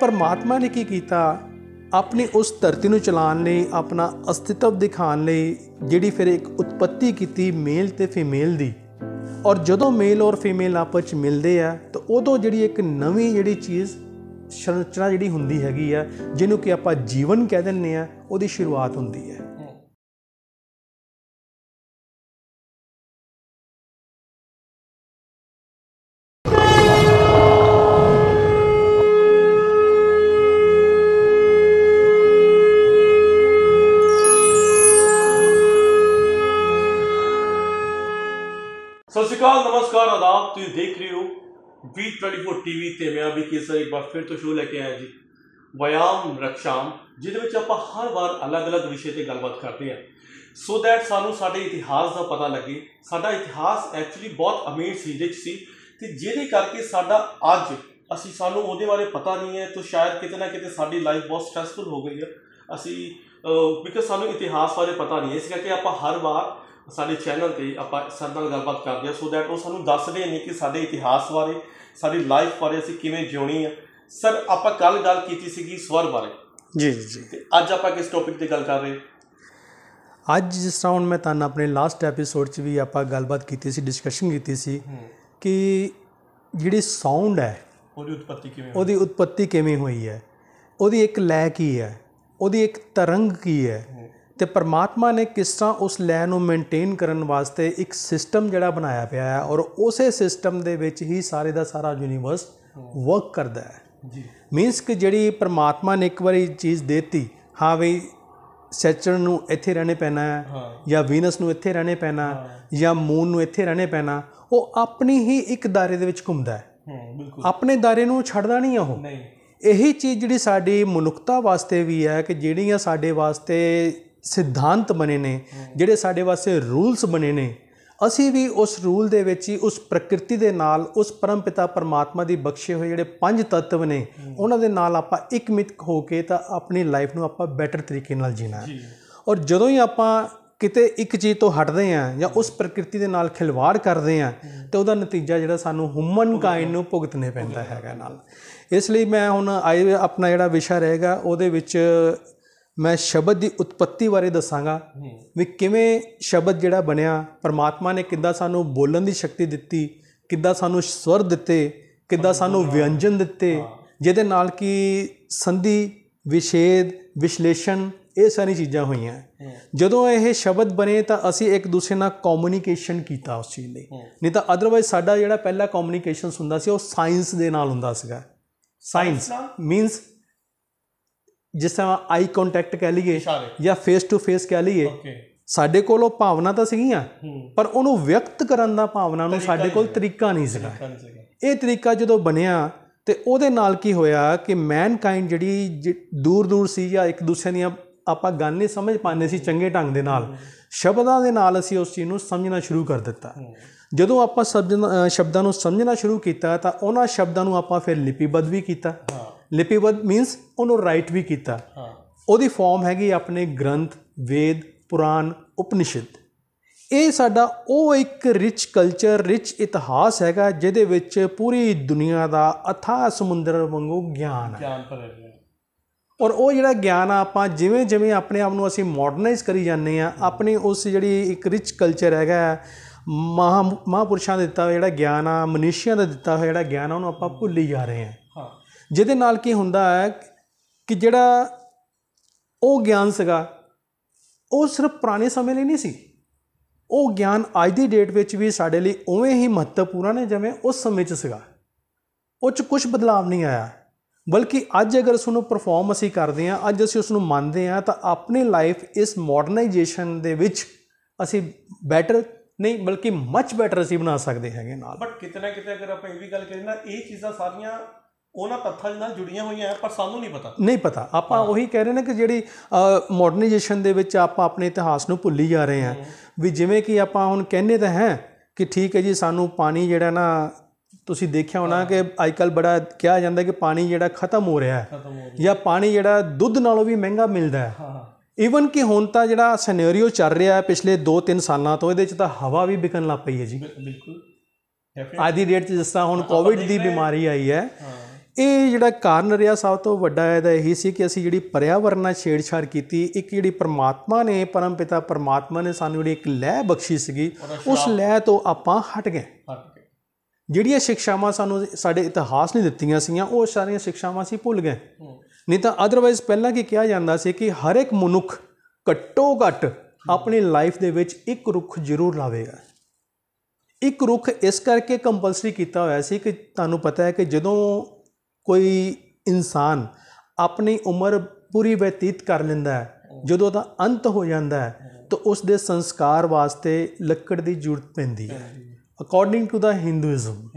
परमात्मा ने की कीता, अपनी उस धरती नूं चलाउण लई, अपना अस्तित्व दिखाउण लई जिहड़ी फिर एक उत्पत्ति कीती मेल ते फीमेल दी। और जदों मेल और फीमेल आपस च मिलदे आ तो उदों जिहड़ी एक नवीं जिहड़ी चीज़ संरचना जिहड़ी हुंदी हैगी आ, जिहनूं कि आपां जीवन कह दिंदे आ, उहदी शुरुआत हुंदी है। सत श्रीकाल, नमस्कार, आदाब। तुम देख रहे हो V24 TV ते मैं अभी केसर एक बार फिर तो शो लेके आया जी, व्यायाम रक्षाम, जिहदे आप हर बार अलग अलग विषय पर गलबात करते हैं सो दैट सानू साडे इतिहास का पता लगे। साडा इतिहास एक्चुअली बहुत अमीर सी, रिच सी, ते जिहदे करके साडा अज असी सानू उहदे बारे पता नहीं है, तो शायद किते ना किते साडी लाइफ बहुत स्ट्रैसफुल हो गई है असी बिकॉज सानू इतिहास बारे पता नहीं है। इस करके आप हर बार साडे चैनल ते आपां सर नाल गलबात करदे आ, सो दैट वो सानू दसदे ने कि साडे इतिहास बारे, साडी लाइफ बारे असीं किवें जिउणी है। सर आपां कल गल कीती सीगी स्वर बारे, जी जी जी। ते अज आपां किस टॉपिक ते गल कर रहे? अज जिस तरह हुण मैं तुहानूं अपने लास्ट एपीसोड च भी आपां गलबात कीती सी, डिस्कशन कीती सी कि जिहड़ी साउंड है ਉਹਦੀ उत्पत्ति किवें होई है, ਉਹਦੀ एक लय की है, ਉਹਦੀ एक तरंग की है, ਤੇ परमात्मा ने किस तरह उस लय ਨੂੰ मेनटेन ਕਰਨ ਵਾਸਤੇ ਇੱਕ ਸਿਸਟਮ ਜਿਹੜਾ ਬਣਾਇਆ ਪਿਆ ਹੈ, ਔਰ ਉਸੇ ਸਿਸਟਮ ਦੇ ਵਿੱਚ ਹੀ ਸਾਰੇ ਦਾ ਸਾਰਾ ਯੂਨੀਵਰਸ ਵਰਕ ਕਰਦਾ ਹੈ। ਜੀ ਮੀਨਸ ਕਿ ਜਿਹੜੀ परमात्मा ਨੇ ਇੱਕ ਵਾਰੀ ਚੀਜ਼ ਦੇਤੀ, ਹਾਂ ਬਈ ਸੈਚਰਨ ਨੂੰ ਇੱਥੇ ਰਹਿਣੇ ਪੈਣਾ ਹੈ, ਜਾਂ ਵੀਨਸ ਨੂੰ ਇੱਥੇ ਰਹਿਣੇ ਪੈਣਾ, ਜਾਂ ਮੂਨ ਨੂੰ ਇੱਥੇ ਰਹਿਣੇ ਪੈਣਾ, ਉਹ ਆਪਣੀ ਹੀ ਇੱਕ ਦਾਇਰੇ ਦੇ ਵਿੱਚ ਘੁੰਮਦਾ ਹੈ, ਆਪਣੇ ਦਾਇਰੇ ਨੂੰ ਛੱਡਦਾ ਨਹੀਂ ਉਹ। ਇਹੀ ਚੀਜ਼ ਜਿਹੜੀ ਸਾਡੀ ਮਨੁੱਖਤਾ ਵਾਸਤੇ ਵੀ ਹੈ ਕਿ ਜਿਹੜੀਆਂ ਸਾਡੇ ਵਾਸਤੇ ਸਿਧਾਂਤ ਬਣੇ ਨੇ, ਜਿਹੜੇ ਸਾਡੇ ਵਾਸਤੇ ਰੂਲਸ ਬਣੇ ਨੇ, ਅਸੀਂ ਵੀ ਉਸ ਰੂਲ ਦੇ ਵਿੱਚ ਹੀ ਉਸ ਪ੍ਰਕਿਰਤੀ ਦੇ ਨਾਲ, ਉਸ ਪਰਮ ਪਿਤਾ ਪਰਮਾਤਮਾ ਦੀ ਬਖਸ਼ੇ ਹੋਏ ਜਿਹੜੇ 5 ਤੱਤਵ ਨੇ, ਉਹਨਾਂ ਦੇ ਨਾਲ ਆਪਾਂ ਇੱਕਮਿਤ ਹੋ ਕੇ ਤਾਂ ਆਪਣੀ ਲਾਈਫ ਨੂੰ ਆਪਾਂ ਬੈਟਰ ਤਰੀਕੇ ਨਾਲ ਜੀਣਾ ਹੈ। ਔਰ ਜਦੋਂ ਹੀ ਆਪਾਂ ਕਿਤੇ ਇੱਕ ਚੀਜ਼ ਤੋਂ ਹਟਦੇ ਹਾਂ ਜਾਂ ਉਸ ਪ੍ਰਕਿਰਤੀ ਦੇ ਨਾਲ ਖਿਲਵਾੜ ਕਰਦੇ ਹਾਂ ਤਾਂ ਉਹਦਾ ਨਤੀਜਾ ਜਿਹੜਾ ਸਾਨੂੰ ਹਿਊਮਨ ਕਾਈਂਡ ਨੂੰ ਭੁਗਤਣੇ ਪੈਂਦਾ ਹੈਗਾ ਨਾਲ। ਇਸ ਲਈ ਮੈਂ ਹੁਣ ਆਪਣਾ ਜਿਹੜਾ ਵਿਸ਼ਾ ਰਹੇਗਾ ਉਹਦੇ ਵਿੱਚ मैं शब्द की उत्पत्ति बारे दसांगा भी किवें शब्द जिहड़ा बनिया, परमात्मा ने किद्दां सानू बोलण की शक्ति दित्ती, किद्दां सानू स्वर दिते, किद्दां सानू व्यंजन दिते, जिहदे नाल कि संधि, विछेद, विश्लेषण, ये सारी चीज़ां होईयां। जदों ये शब्द बने तो असी एक दूसरे नाल कम्यूनीकेशन कीता उस चीज़ लई, नहीं तो अदरवाइज साडा जिहड़ा पहला कम्यूनीकेशन हुंदा सी वो साइंस दे नाल हुंदा सीगा। साइंस मीनस जिस तरह आई कॉन्टैक्ट कह लीए या फेस टू फेस कह लीए, साडे कोल भावना तो सीगियां पर उन्होंने व्यक्त करन दा भावना नूं साडे कोल तरीका नहीं सीगा। ये तरीका जदों बनिया तो उहदे नाल की होया कि मैन काइंड जिहड़ी दूर दूर सी या एक दूसरे दियां आपां गल नहीं समझ पाते सी चंगे ढंग दे नाल, शब्दां दे नाल असीं उस चीज़ नूं समझना शुरू कर दिता। जदों आपां शब्दां नूं समझना शुरू कीता तां उन्हां शब्दां नूं आपां फिर लिपिबद्ध भी कीता। लिपिबद्ध मीनस उन्होंने राइट भी किया। ਉਹਦੀ फॉर्म हैगी अपने ग्रंथ, वेद, पुराण, उपनिषद। ये साडा ਉਹ एक रिच कल्चर, रिच इतिहास हैगा ਜਿਹਦੇ ਵਿੱਚ पूरी दुनिया का अथाह समुंदर वांगू ज्ञान है। और वो ਜਿਹੜਾ ਗਿਆਨ ਆ ਆਪਾਂ ਜਿਵੇਂ ਜਿਵੇਂ ਆਪਣੇ ਆਪ ਨੂੰ ਅਸੀਂ ਮੋਡਰਨਾਈਜ਼ ਕਰੀ ਜਾਂਦੇ ਆ, ਆਪਣੀ ਉਸ ਜਿਹੜੀ ਇੱਕ ਰਿਚ ਕਲਚਰ ਹੈਗਾ ਮਹਾਂਪੁਰਸ਼ਾਂ ਦਾ ਦਿੱਤਾ ਹੋਇਆ ਜਿਹੜਾ ਗਿਆਨ ਆ, ਮਨੀਸ਼ੀਆਂ ਦਾ ਦਿੱਤਾ ਹੋਇਆ ਜਿਹੜਾ ਗਿਆਨ ਆ, ਉਹਨੂੰ ਆਪਾਂ ਭੁੱਲੀ ਜਾ ਰਹੇ ਹਾਂ। ਜਿਹਦੇ ਨਾਲ ਕੀ ਹੁੰਦਾ ਹੈ ਕਿ ਜਿਹੜਾ ਉਹ ਗਿਆਨ ਸੀਗਾ ਉਹ ਸਿਰਫ ਪੁਰਾਣੇ ਸਮੇਂ ਲਈ ਨਹੀਂ ਸੀ, ਉਹ ਗਿਆਨ ਅੱਜ ਦੀ ਡੇਟ ਵਿੱਚ ਵੀ ਸਾਡੇ ਲਈ ਉਵੇਂ ਹੀ ਮਹੱਤਵਪੂਰਨ ਹੈ ਜਿਵੇਂ ਉਸ ਸਮੇਂ 'ਚ ਸੀਗਾ। ਉਹ 'ਚ ਕੁਛ ਬਦਲਾਵ ਨਹੀਂ ਆਇਆ, ਬਲਕਿ ਅੱਜ ਅਗਰ ਉਸ ਨੂੰ ਪਰਫੋਰਮ ਅਸੀਂ ਕਰਦੇ ਹਾਂ, ਅੱਜ ਅਸੀਂ ਉਸ ਨੂੰ ਮੰਨਦੇ ਹਾਂ ਤਾਂ ਆਪਣੀ ਲਾਈਫ ਇਸ ਮੋਡਰਨਾਈਜੇਸ਼ਨ ਦੇ ਵਿੱਚ ਅਸੀਂ ਬੈਟਰ नहीं बल्कि मच बैटर असीं बना सकते हैं नाल। बट किते ना किते अगर आप ये गल करें ना, ये चीज़ां सारियां उन्हां तत्थां नाल जुड़ियां होईयां हैं पर सानू नहीं पता। आपां उही कह रहे हैं कि जिहड़ी मॉडर्नाइजेशन दे विच आपां अपने इतिहास नूं भुल्ली जा रहे हैं। भी जिवें कि आपां हुण कहने तां हैं कि ठीक है जी, सानू पानी जिहड़ा ना तुसीं देखिया होना कि अजकल बड़ा कहा जाता है कि पानी जिहड़ा खत्म हो रहा है, या पानी जिहड़ा दुੱਧ नालों भी महंगा मिलदा है। ਈਵਨ कि ਹੁਣ ਤਾਂ ਜਿਹੜਾ ਸਿਨੈਰੀਓ ਚੱਲ ਰਿਹਾ ਪਿਛਲੇ 2-3 ਸਾਲਾਂ ਤੋਂ, ਇਹਦੇ 'ਚ ਤਾਂ ਹਵਾ ਵੀ ਵਿਕਣ ਲੱਗ ਪਈ ਹੈ ਜੀ। ਬਿਲਕੁਲ ਅੱਜ ਦੀ ਡੇਟ 'ਚ ਜਿਸ ਤਰ੍ਹਾਂ ਹੁਣ ਕੋਵਿਡ ਦੀ ਬਿਮਾਰੀ ਆਈ ਹੈ, ਇਹ ਜਿਹੜਾ ਕਾਰਨ ਰਿਹਾ ਸਭ ਤੋਂ ਵੱਡਾ ਇਹਦਾ ਇਹੀ ਸੀ ਕਿ ਅਸੀਂ ਜਿਹੜੀ ਪਰਿਆਵਰਨ ਨਾਲ ਛੇੜਛਾੜ ਕੀਤੀ, ਇੱਕ ਜਿਹੜੀ ਪਰਮਾਤਮਾ ਨੇ, ਪਰਮ ਪਿਤਾ ਪਰਮਾਤਮਾ ਨੇ ਸਾਨੂੰ ਜਿਹੜੀ ਇੱਕ ਲੈਅ ਬਖਸ਼ੀ ਸੀਗੀ, ਉਸ ਲੈਅ ਤੋਂ ਆਪਾਂ ਹਟ ਗਏ। ਜਿਹੜੀਆਂ ਸਿੱਖਿਆਵਾਂ ਸਾਨੂੰ ਸਾਡੇ ਇਤਿਹਾਸ ਨੇ ਦਿੱਤੀਆਂ ਸੀਗੀਆਂ, ਉਹ ਸਾਰੀਆਂ ਸਿੱਖਿਆਵਾਂ ਅਸੀਂ ਭੁੱਲ ਗਏ। ਨਹੀਂ ਤਾਂ ਅਦਰਵਾਈਜ਼ ਪਹਿਲਾਂ ਕੀ ਕਿਹਾ ਜਾਂਦਾ ਸੀ ਕਿ ਹਰ ਇੱਕ ਮਨੁੱਖ ਘੱਟੋ ਘੱਟ ਆਪਣੀ ਲਾਈਫ ਦੇ ਵਿੱਚ ਇੱਕ ਰੁੱਖ ਜ਼ਰੂਰ ਲਾਵੇਗਾ। ਇੱਕ ਰੁੱਖ ਇਸ ਕਰਕੇ ਕੰਪਲਸਰੀ ਕੀਤਾ ਹੋਇਆ ਸੀ ਕਿ ਤੁਹਾਨੂੰ ਪਤਾ ਹੈ ਕਿ ਜਦੋਂ ਕੋਈ ਇਨਸਾਨ ਆਪਣੀ ਉਮਰ ਪੂਰੀ ਬਤੀਤ ਕਰ ਲੈਂਦਾ ਹੈ, ਜਦੋਂ ਉਹਦਾ ਅੰਤ ਹੋ ਜਾਂਦਾ ਹੈ, ਤਾਂ ਉਸ ਦੇ ਸੰਸਕਾਰ ਵਾਸਤੇ ਲੱਕੜ ਦੀ ਜ਼ਰੂਰਤ ਪੈਂਦੀ ਹੈ, according to the Hinduism.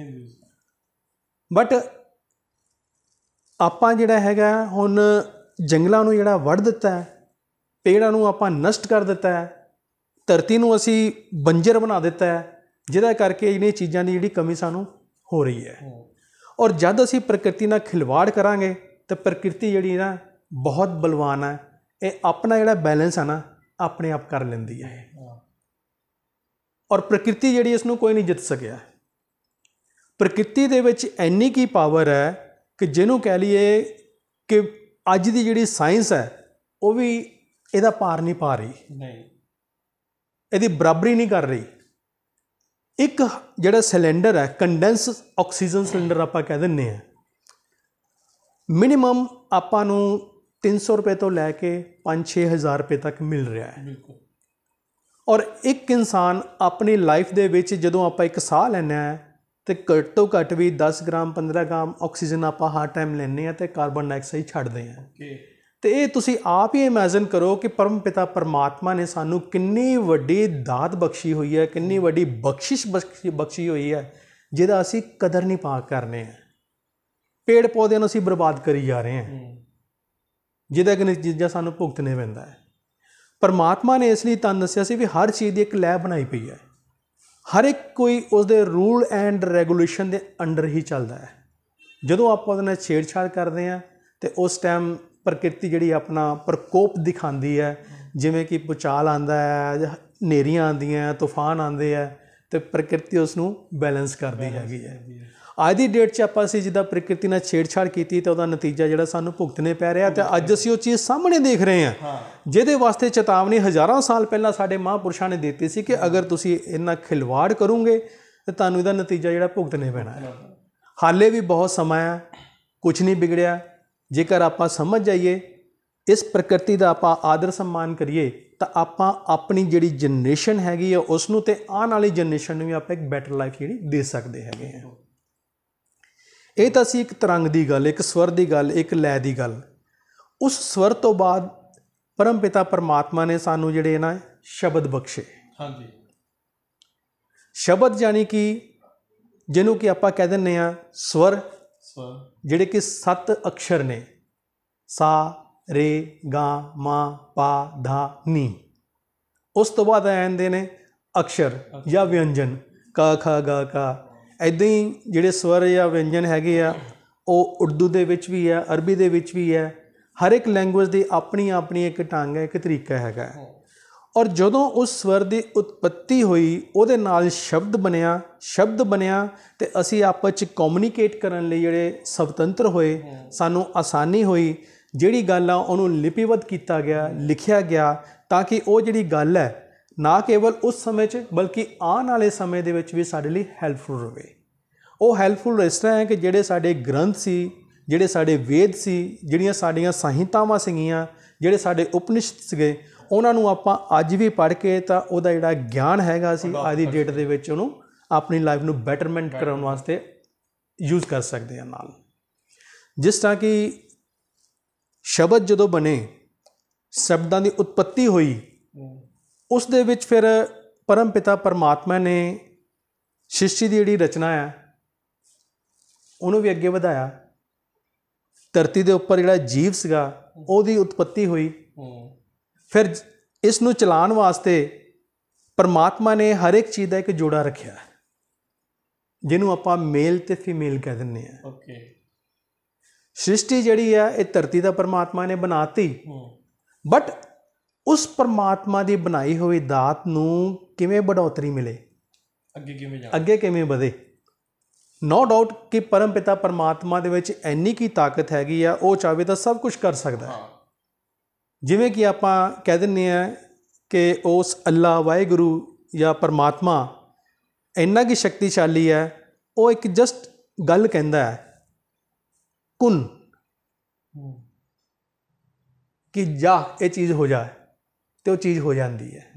But ਆਪਾਂ ਜਿਹੜਾ ਹੈਗਾ ਹੁਣ ਜੰਗਲਾਂ ਨੂੰ ਜਿਹੜਾ ਵੱਢ ਦਿੱਤਾ ਹੈ, ਪੇੜਾਂ ਨੂੰ ਆਪਾਂ ਨਸ਼ਟ ਕਰ ਦਿੱਤਾ ਹੈ, ਧਰਤੀ ਨੂੰ ਅਸੀਂ ਬੰਜਰ ਬਣਾ ਦਿੱਤਾ ਹੈ, ਜਿਹਦਾ ਕਰਕੇ ਜਿਹੜੀਆਂ ਚੀਜ਼ਾਂ ਦੀ ਜਿਹੜੀ ਕਮੀ ਸਾਨੂੰ ਹੋ ਰਹੀ ਹੈ। ਔਰ ਜਦ ਅਸੀਂ ਪ੍ਰਕਿਰਤੀ ਨਾਲ ਖਿਲਵਾੜ ਕਰਾਂਗੇ ਤਾਂ ਪ੍ਰਕਿਰਤੀ ਜਿਹੜੀ ਨਾ ਬਹੁਤ ਬਲਵਾਨ ਹੈ, ਇਹ ਆਪਣਾ ਜਿਹੜਾ ਬੈਲੈਂਸ ਹੈ ਨਾ ਆਪਣੇ ਆਪ ਕਰ ਲੈਂਦੀ ਹੈ। ਔਰ ਪ੍ਰਕਿਰਤੀ ਜਿਹੜੀ ਇਸ ਨੂੰ ਕੋਈ ਨਹੀਂ ਜਿੱਤ ਸਕਿਆ। ਪ੍ਰਕਿਰਤੀ ਦੇ ਵਿੱਚ ਇੰਨੀ ਕੀ ਪਾਵਰ ਹੈ ਕਿ ਜਿਹਨੂੰ ਕਹਿ ਲਈਏ ਕਿ ਅੱਜ ਦੀ ਜਿਹੜੀ ਸਾਇੰਸ ਹੈ ਉਹ ਵੀ ਇਹਦਾ ਪਾਰ ਨਹੀਂ ਪਾ ਰਹੀ, ਇਹਦੀ ਬਰਾਬਰੀ ਨਹੀਂ ਕਰ ਰਹੀ। ਇੱਕ ਜਿਹੜਾ ਸਿਲੰਡਰ ਹੈ, ਕੰਡੈਂਸ ਆਕਸੀਜਨ ਸਿਲੰਡਰ ਆਪਾਂ ਕਹਿ ਦਿੰਦੇ ਹਾਂ, ਮਿਨੀਮਮ ਆਪਾਂ ਨੂੰ 300 ਰੁਪਏ ਤੋਂ ਲੈ ਕੇ 5-6 ਹਜ਼ਾਰ ਰੁਪਏ ਤੱਕ ਮਿਲ ਰਿਹਾ ਹੈ। ਔਰ ਇੱਕ ਇਨਸਾਨ ਆਪਣੀ ਲਾਈਫ ਦੇ ਵਿੱਚ ਜਦੋਂ ਆਪਾਂ ਇੱਕ ਸਾਹ ਲੈਂਦੇ ਹਾਂ ਤਾਂ ਘੱਟ ਤੋਂ ਘੱਟ ਵੀ 10 ਗ੍ਰਾਮ 15 ਗ੍ਰਾਮ ਆਕਸੀਜਨ ਆਪਾਂ ਹਰ ਟਾਈਮ ਲੈਂਦੇ ਹਾਂ ਅਤੇ ਕਾਰਬਨ ਡਾਈਆਕਸਾਈਡ ਛੱਡਦੇ ਹਾਂ। ਅਤੇ ਇਹ ਤੁਸੀਂ ਆਪ ਹੀ ਇਮੈਜਿਨ ਕਰੋ ਕਿ ਪਰਮ ਪਿਤਾ ਪਰਮਾਤਮਾ ਨੇ ਸਾਨੂੰ ਕਿੰਨੀ ਵੱਡੀ ਦਾਤ ਬਖਸ਼ੀ ਹੋਈ ਹੈ, ਕਿੰਨੀ ਵੱਡੀ ਬਖਸ਼ਿਸ਼ ਬਖਸ਼ੀ ਹੋਈ ਹੈ, ਜਿਹਦਾ ਅਸੀਂ ਕਦਰ ਨਹੀਂ ਪਾ ਕਰਨੇ ਹਾਂ। ਪੇੜ ਪੌਦਿਆਂ ਨੂੰ ਅਸੀਂ ਬਰਬਾਦ ਕਰੀ ਜਾ ਰਹੇ ਹਾਂ, ਜਿਹਦਾ ਕਿ ਨਤੀਜਾ ਸਾਨੂੰ ਭੁਗਤਣੇ ਪੈਂਦਾ ਹੈ। ਪਰਮਾਤਮਾ ਨੇ ਇਸ ਲਈ ਤੁਹਾਨੂੰ ਦੱਸਿਆ ਸੀ ਵੀ ਹਰ ਚੀਜ਼ ਦੀ ਇੱਕ ਲੈਅ ਬਣਾਈ ਪਈ ਹੈ, ਹਰ ਇੱਕ ਕੋਈ ਉਸਦੇ ਰੂਲ ਐਂਡ ਰੈਗੂਲੇਸ਼ਨ ਦੇ ਅੰਡਰ ਹੀ ਚੱਲਦਾ ਹੈ। ਜਦੋਂ ਆਪਾਂ ਉਹਦੇ ਨਾਲ ਛੇੜਛਾੜ ਕਰਦੇ ਹਾਂ ਅਤੇ ਉਸ ਟਾਈਮ ਪ੍ਰਕਿਰਤੀ ਜਿਹੜੀ ਆਪਣਾ ਪ੍ਰਕੋਪ ਦਿਖਾਉਂਦੀ ਹੈ, ਜਿਵੇਂ ਕਿ ਭੂਚਾਲ ਆਉਂਦਾ ਹੈ, ਹਨੇਰੀਆਂ ਆਉਂਦੀਆਂ, ਤੂਫਾਨ ਆਉਂਦੇ ਹੈ, ਅਤੇ ਪ੍ਰਕਿਰਤੀ ਉਸ ਨੂੰ ਬੈਲੈਂਸ ਕਰਦੀ ਹੈਗੀ ਹੈ। ਅੱਜ ਦੀ ਡੇਟ 'ਚ ਆਪਾਂ ਅਸੀਂ ਜਿੱਦਾਂ ਪ੍ਰਕਿਰਤੀ ਨਾਲ ਛੇੜਛਾੜ ਕੀਤੀ ਤਾਂ ਉਹਦਾ ਨਤੀਜਾ ਜਿਹੜਾ ਸਾਨੂੰ ਭੁਗਤਣੇ ਪੈ ਰਿਹਾ, ਅਤੇ ਅੱਜ ਅਸੀਂ ਉਹ ਚੀਜ਼ ਸਾਹਮਣੇ ਦੇਖ ਰਹੇ ਹਾਂ, ਜਿਹਦੇ ਵਾਸਤੇ ਚੇਤਾਵਨੀ ਹਜ਼ਾਰਾਂ ਸਾਲ ਪਹਿਲਾਂ ਸਾਡੇ ਮਹਾਂਪੁਰਸ਼ਾਂ ਨੇ ਦਿੱਤੀ ਸੀ ਕਿ ਅਗਰ ਤੁਸੀਂ ਇਹਨਾਂ ਖਿਲਵਾੜ ਕਰੋਗੇ ਤਾਂ ਤੁਹਾਨੂੰ ਇਹਦਾ ਨਤੀਜਾ ਜਿਹੜਾ ਭੁਗਤਣੇ ਪੈਣਾ ਹੈ। ਹਾਲੇ ਵੀ ਬਹੁਤ ਸਮਾਂ ਹੈ, ਕੁਛ ਨਹੀਂ ਵਿਗੜਿਆ। ਜੇਕਰ ਆਪਾਂ ਸਮਝ ਜਾਈਏ, ਇਸ ਪ੍ਰਕਿਰਤੀ ਦਾ ਆਪਾਂ ਆਦਰ ਸਨਮਾਨ ਕਰੀਏ, ਤਾਂ ਆਪਾਂ ਆਪਣੀ ਜਿਹੜੀ ਜਨਰੇਸ਼ਨ ਹੈਗੀ ਆ ਉਸ ਨੂੰ ਅਤੇ ਆਉਣ ਵਾਲੀ ਜਨਰੇਸ਼ਨ ਨੂੰ ਵੀ ਆਪਾਂ ਇੱਕ ਬੈਟਰ ਲਾਈਫ ਜਿਹੜੀ ਦੇ ਸਕਦੇ ਹੈਗੇ ਹਾਂ। ਇਹ ਤਾਂ ਸੀ ਇੱਕ ਤਰੰਗ ਦੀ ਗੱਲ, ਇੱਕ ਸਵਰ ਦੀ ਗੱਲ, ਇੱਕ ਲੈਅ ਦੀ ਗੱਲ। ਉਸ ਸਵਰ ਤੋਂ ਬਾਅਦ ਪਰਮ ਪਿਤਾ ਪਰਮਾਤਮਾ ਨੇ ਸਾਨੂੰ ਜਿਹੜੇ ਨਾ ਸ਼ਬਦ ਬਖਸ਼ੇ। ਹਾਂਜੀ, ਸ਼ਬਦ ਜਾਣੀ ਕਿ ਜਿਹਨੂੰ ਕਿ ਆਪਾਂ ਕਹਿ ਦਿੰਦੇ ਹਾਂ ਸਵਰ, ਜਿਹੜੇ ਕਿ 7 ਅਕਸ਼ਰ ਨੇ, ਸਾ ਰੇ ਗਾ ਮਾ ਪਾ ਧਾ ਨੀ। ਉਸ ਤੋਂ ਬਾਅਦ ਆ ਜਾਂਦੇ ਨੇ ਅਕਸ਼ਰ ਜਾਂ ਵਿਅੰਜਨ, ਕ ਖ ਗ ਕਾ। ਇੱਦਾਂ ਹੀ ਜਿਹੜੇ ਸਵਰ ਜਾਂ ਵਿਅੰਜਨ ਹੈਗੇ ਆ ਉਹ ਉਰਦੂ ਦੇ ਵਿੱਚ ਵੀ ਹੈ, ਅਰਬੀ ਦੇ ਵਿੱਚ ਵੀ ਹੈ। ਹਰ ਇੱਕ ਲੈਂਗੁਏਜ ਦੀ ਆਪਣੀ ਆਪਣੀ ਇੱਕ ਢੰਗ ਹੈ, ਇੱਕ ਤਰੀਕਾ ਹੈਗਾ। ਔਰ ਜਦੋਂ ਉਸ ਸਵਰ ਦੀ ਉਤਪੱਤੀ ਹੋਈ, ਉਹਦੇ ਨਾਲ ਸ਼ਬਦ ਬਣਿਆ ਅਤੇ ਅਸੀਂ ਆਪਸ 'ਚ ਕਮਿਊਨੀਕੇਟ ਕਰਨ ਲਈ ਜਿਹੜੇ ਸੁਤੰਤਰ ਹੋਏ, ਸਾਨੂੰ ਆਸਾਨੀ ਹੋਈ। ਜਿਹੜੀ ਗੱਲ ਆ ਉਹਨੂੰ ਲਿਪੀਬੱਧ ਕੀਤਾ ਗਿਆ, ਲਿਖਿਆ ਗਿਆ, ਤਾਂ ਕਿ ਉਹ ਜਿਹੜੀ ਗੱਲ ਹੈ ਨਾ ਕੇਵਲ ਉਸ ਸਮੇਂ 'ਚ ਬਲਕਿ ਆਉਣ ਵਾਲੇ ਸਮੇਂ ਦੇ ਵਿੱਚ ਵੀ ਸਾਡੇ ਲਈ ਹੈਲਪਫੁਲ ਰਹੇ। ਉਹ ਹੈਲਪਫੁਲ ਇਸ ਤਰ੍ਹਾਂ ਹੈ ਕਿ ਜਿਹੜੇ ਸਾਡੇ ਗ੍ਰੰਥ ਸੀ, ਜਿਹੜੇ ਸਾਡੇ ਵੇਦ ਸੀ, ਜਿਹੜੀਆਂ ਸਾਡੀਆਂ ਸੰਹਿਤਾਵਾਂ ਸੀਗੀਆਂ, ਜਿਹੜੇ ਸਾਡੇ ਉਪਨਿਸ਼ਦ ਸੀਗੇ, ਉਹਨਾਂ ਨੂੰ ਆਪਾਂ ਅੱਜ ਵੀ ਪੜ੍ਹ ਕੇ ਤਾਂ ਉਹਦਾ ਜਿਹੜਾ ਗਿਆਨ ਹੈਗਾ ਅਸੀਂ ਅੱਜ ਦੀ ਡੇਟ ਦੇ ਵਿੱਚ ਉਹਨੂੰ ਆਪਣੀ ਲਾਈਫ ਨੂੰ ਬੈਟਰਮੈਂਟ ਕਰਨ ਵਾਸਤੇ ਯੂਜ਼ ਕਰ ਸਕਦੇ ਹਾਂ। ਨਾਲ ਜਿਸ ਤਰ੍ਹਾਂ ਕਿ ਸ਼ਬਦ ਜਦੋਂ ਬਣੇ, ਸ਼ਬਦਾਂ ਦੀ ਉਤਪੱਤੀ ਹੋਈ, ਉਸ ਦੇ ਵਿੱਚ ਫਿਰ ਪਰਮ ਪਿਤਾ ਪਰਮਾਤਮਾ ਨੇ ਸ੍ਰਿਸ਼ਟੀ ਦੀ ਜਿਹੜੀ ਰਚਨਾ ਹੈ ਉਹਨੂੰ ਵੀ ਅੱਗੇ ਵਧਾਇਆ। ਧਰਤੀ ਦੇ ਉੱਪਰ ਜਿਹੜਾ ਜੀਵ ਸੀਗਾ ਉਹਦੀ ਉਤਪੱਤੀ ਹੋਈ। ਫਿਰ ਇਸ ਨੂੰ ਚਲਾਉਣ ਵਾਸਤੇ ਪਰਮਾਤਮਾ ਨੇ ਹਰ ਇੱਕ ਚੀਜ਼ ਦਾ ਇੱਕ ਜੋੜਾ ਰੱਖਿਆ, ਜਿਹਨੂੰ ਆਪਾਂ ਮੇਲ ਅਤੇ ਫੀਮੇਲ ਕਹਿ ਦਿੰਦੇ ਹਾਂ। ਸ੍ਰਿਸ਼ਟੀ ਜਿਹੜੀ ਹੈ ਇਹ ਧਰਤੀ ਦਾ ਪਰਮਾਤਮਾ ਨੇ ਬਣਾਤੀ, ਬਟ ਉਸ ਪਰਮਾਤਮਾ ਦੀ ਬਣਾਈ ਹੋਈ ਦਾਤ ਨੂੰ ਕਿਵੇਂ ਬੜੋਤਰੀ ਮਿਲੇ, ਅੱਗੇ ਕਿਵੇਂ ਵਧੇ, ਨੋ ਡਾਊਟ ਕਿ ਪਰਮ ਪਿਤਾ ਪਰਮਾਤਮਾ ਦੇ ਵਿੱਚ ਇੰਨੀ ਕੀ ਤਾਕਤ ਹੈਗੀ ਆ, ਉਹ ਚਾਹਵੇ ਤਾਂ ਸਭ ਕੁਝ ਕਰ ਸਕਦਾ ਹੈ। ਜਿਵੇਂ ਕਿ ਆਪਾਂ ਕਹਿ ਦਿੰਦੇ ਹਾਂ ਕਿ ਉਸ ਅੱਲਾ ਵਾਹਿਗੁਰੂ ਜਾਂ ਪਰਮਾਤਮਾ ਇੰਨਾ ਕੀ ਸ਼ਕਤੀਸ਼ਾਲੀ ਹੈ, ਉਹ ਇੱਕ ਜਸਟ ਗੱਲ ਕਹਿੰਦਾ ਹੈ ਕੁਨ, ਕਿ ਜਾ ਇਹ ਚੀਜ਼ ਹੋ ਜਾਏ ਤੇ ਉਹ ਚੀਜ਼ ਹੋ ਜਾਂਦੀ ਹੈ।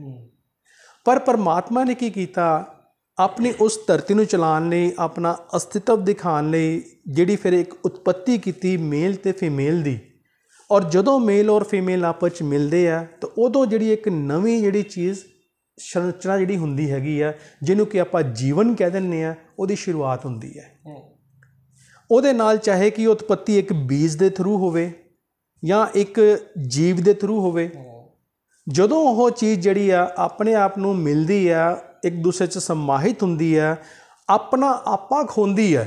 ਪਰ ਪਰਮਾਤਮਾ ਨੇ ਕੀ ਕੀਤਾ, ਆਪਣੀ ਉਸ ਧਰਤੀ ਨੂੰ ਚਲਾਉਣ ਲਈ, ਆਪਣਾ ਅਸਤਿਤਵ ਦਿਖਾਉਣ ਲਈ ਜਿਹੜੀ ਫਿਰ ਇੱਕ ਉਤਪੱਤੀ ਕੀਤੀ ਮੇਲ ਅਤੇ ਫੀਮੇਲ ਦੀ, ਔਰ ਜਦੋਂ ਮੇਲ ਔਰ ਫੀਮੇਲ ਆਪਸ 'ਚ ਮਿਲਦੇ ਆ ਤਾਂ ਉਦੋਂ ਜਿਹੜੀ ਇੱਕ ਨਵੀਂ ਜਿਹੜੀ ਚੀਜ਼ ਸੰਰਚਨਾ ਜਿਹੜੀ ਹੁੰਦੀ ਹੈਗੀ ਆ, ਜਿਹਨੂੰ ਕਿ ਆਪਾਂ ਜੀਵਨ ਕਹਿ ਦਿੰਦੇ ਹਾਂ, ਉਹਦੀ ਸ਼ੁਰੂਆਤ ਹੁੰਦੀ ਹੈ। ਉਹਦੇ ਨਾਲ ਚਾਹੇ ਕਿ ਉਤਪੱਤੀ ਇੱਕ ਬੀਜ ਦੇ ਥਰੂ ਹੋਵੇ ਜਾਂ ਇੱਕ ਜੀਵ ਦੇ ਥਰੂ ਹੋਵੇ, ਜਦੋਂ ਉਹ ਚੀਜ਼ ਜਿਹੜੀ ਆ ਆਪਣੇ ਆਪ ਨੂੰ ਮਿਲਦੀ ਆ, ਇੱਕ ਦੂਸਰੇ 'ਚ ਸਮਾਹਿਤ ਹੁੰਦੀ ਆ, ਆਪਣਾ ਆਪਾ ਖੋਂਦੀ ਹੈ।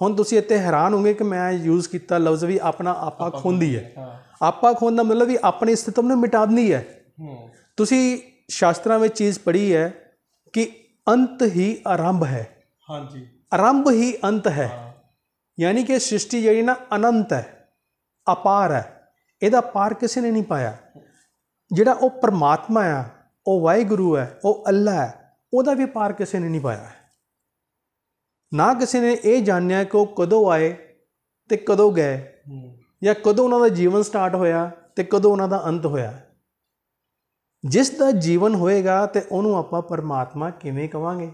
ਹੁਣ ਤੁਸੀਂ ਇੱਥੇ ਹੈਰਾਨ ਹੋਗੇ ਕਿ ਮੈਂ ਯੂਜ਼ ਕੀਤਾ ਲਫ਼ਜ਼ ਵੀ ਆਪਣਾ ਆਪਾ ਖੋਂਦੀ ਹੈ। ਆਪਾ ਖੋਣ ਦਾ ਮਤਲਬ ਵੀ ਆਪਣੇ ਅਸਤਿਤਵ ਨੂੰ ਮਿਟਾ ਦਿੰਦੀ ਹੈ। ਤੁਸੀਂ ਸ਼ਾਸਤਰਾਂ ਵਿੱਚ ਚੀਜ਼ ਪੜ੍ਹੀ ਹੈ ਕਿ ਅੰਤ ਹੀ ਆਰੰਭ ਹੈ। ਹਾਂਜੀ, ਆਰੰਭ ਹੀ ਅੰਤ ਹੈ, ਯਾਨੀ ਕਿ ਸ੍ਰਿਸ਼ਟੀ ਜਿਹੜੀ ਨਾ ਅਨੰਤ ਹੈ, ਅਪਾਰ ਹੈ, ਇਹਦਾ ਪਾਰ ਕਿਸੇ ਨੇ ਨਹੀਂ ਪਾਇਆ। ਜਿਹੜਾ ਉਹ ਪਰਮਾਤਮਾ ਆ, ਉਹ ਵਾਹਿਗੁਰੂ ਹੈ, ਉਹ ਅੱਲਾ ਹੈ, ਉਹਦਾ ਵੀ ਪਾਰ ਕਿਸੇ ਨੇ ਨਹੀਂ ਪਾਇਆ। ਨਾ ਕਿਸੇ ਨੇ ਇਹ ਜਾਣਿਆ ਕਿ ਉਹ ਕਦੋਂ ਆਏ ਅਤੇ ਕਦੋਂ ਗਏ, ਜਾਂ ਕਦੋਂ ਉਹਨਾਂ ਦਾ ਜੀਵਨ ਸਟਾਰਟ ਹੋਇਆ ਅਤੇ ਕਦੋਂ ਉਹਨਾਂ ਦਾ ਅੰਤ ਹੋਇਆ। ਜਿਸ ਦਾ ਜੀਵਨ ਹੋਏਗਾ ਅਤੇ ਉਹਨੂੰ ਆਪਾਂ ਪਰਮਾਤਮਾ ਕਿਵੇਂ ਕਹਾਂਗੇ?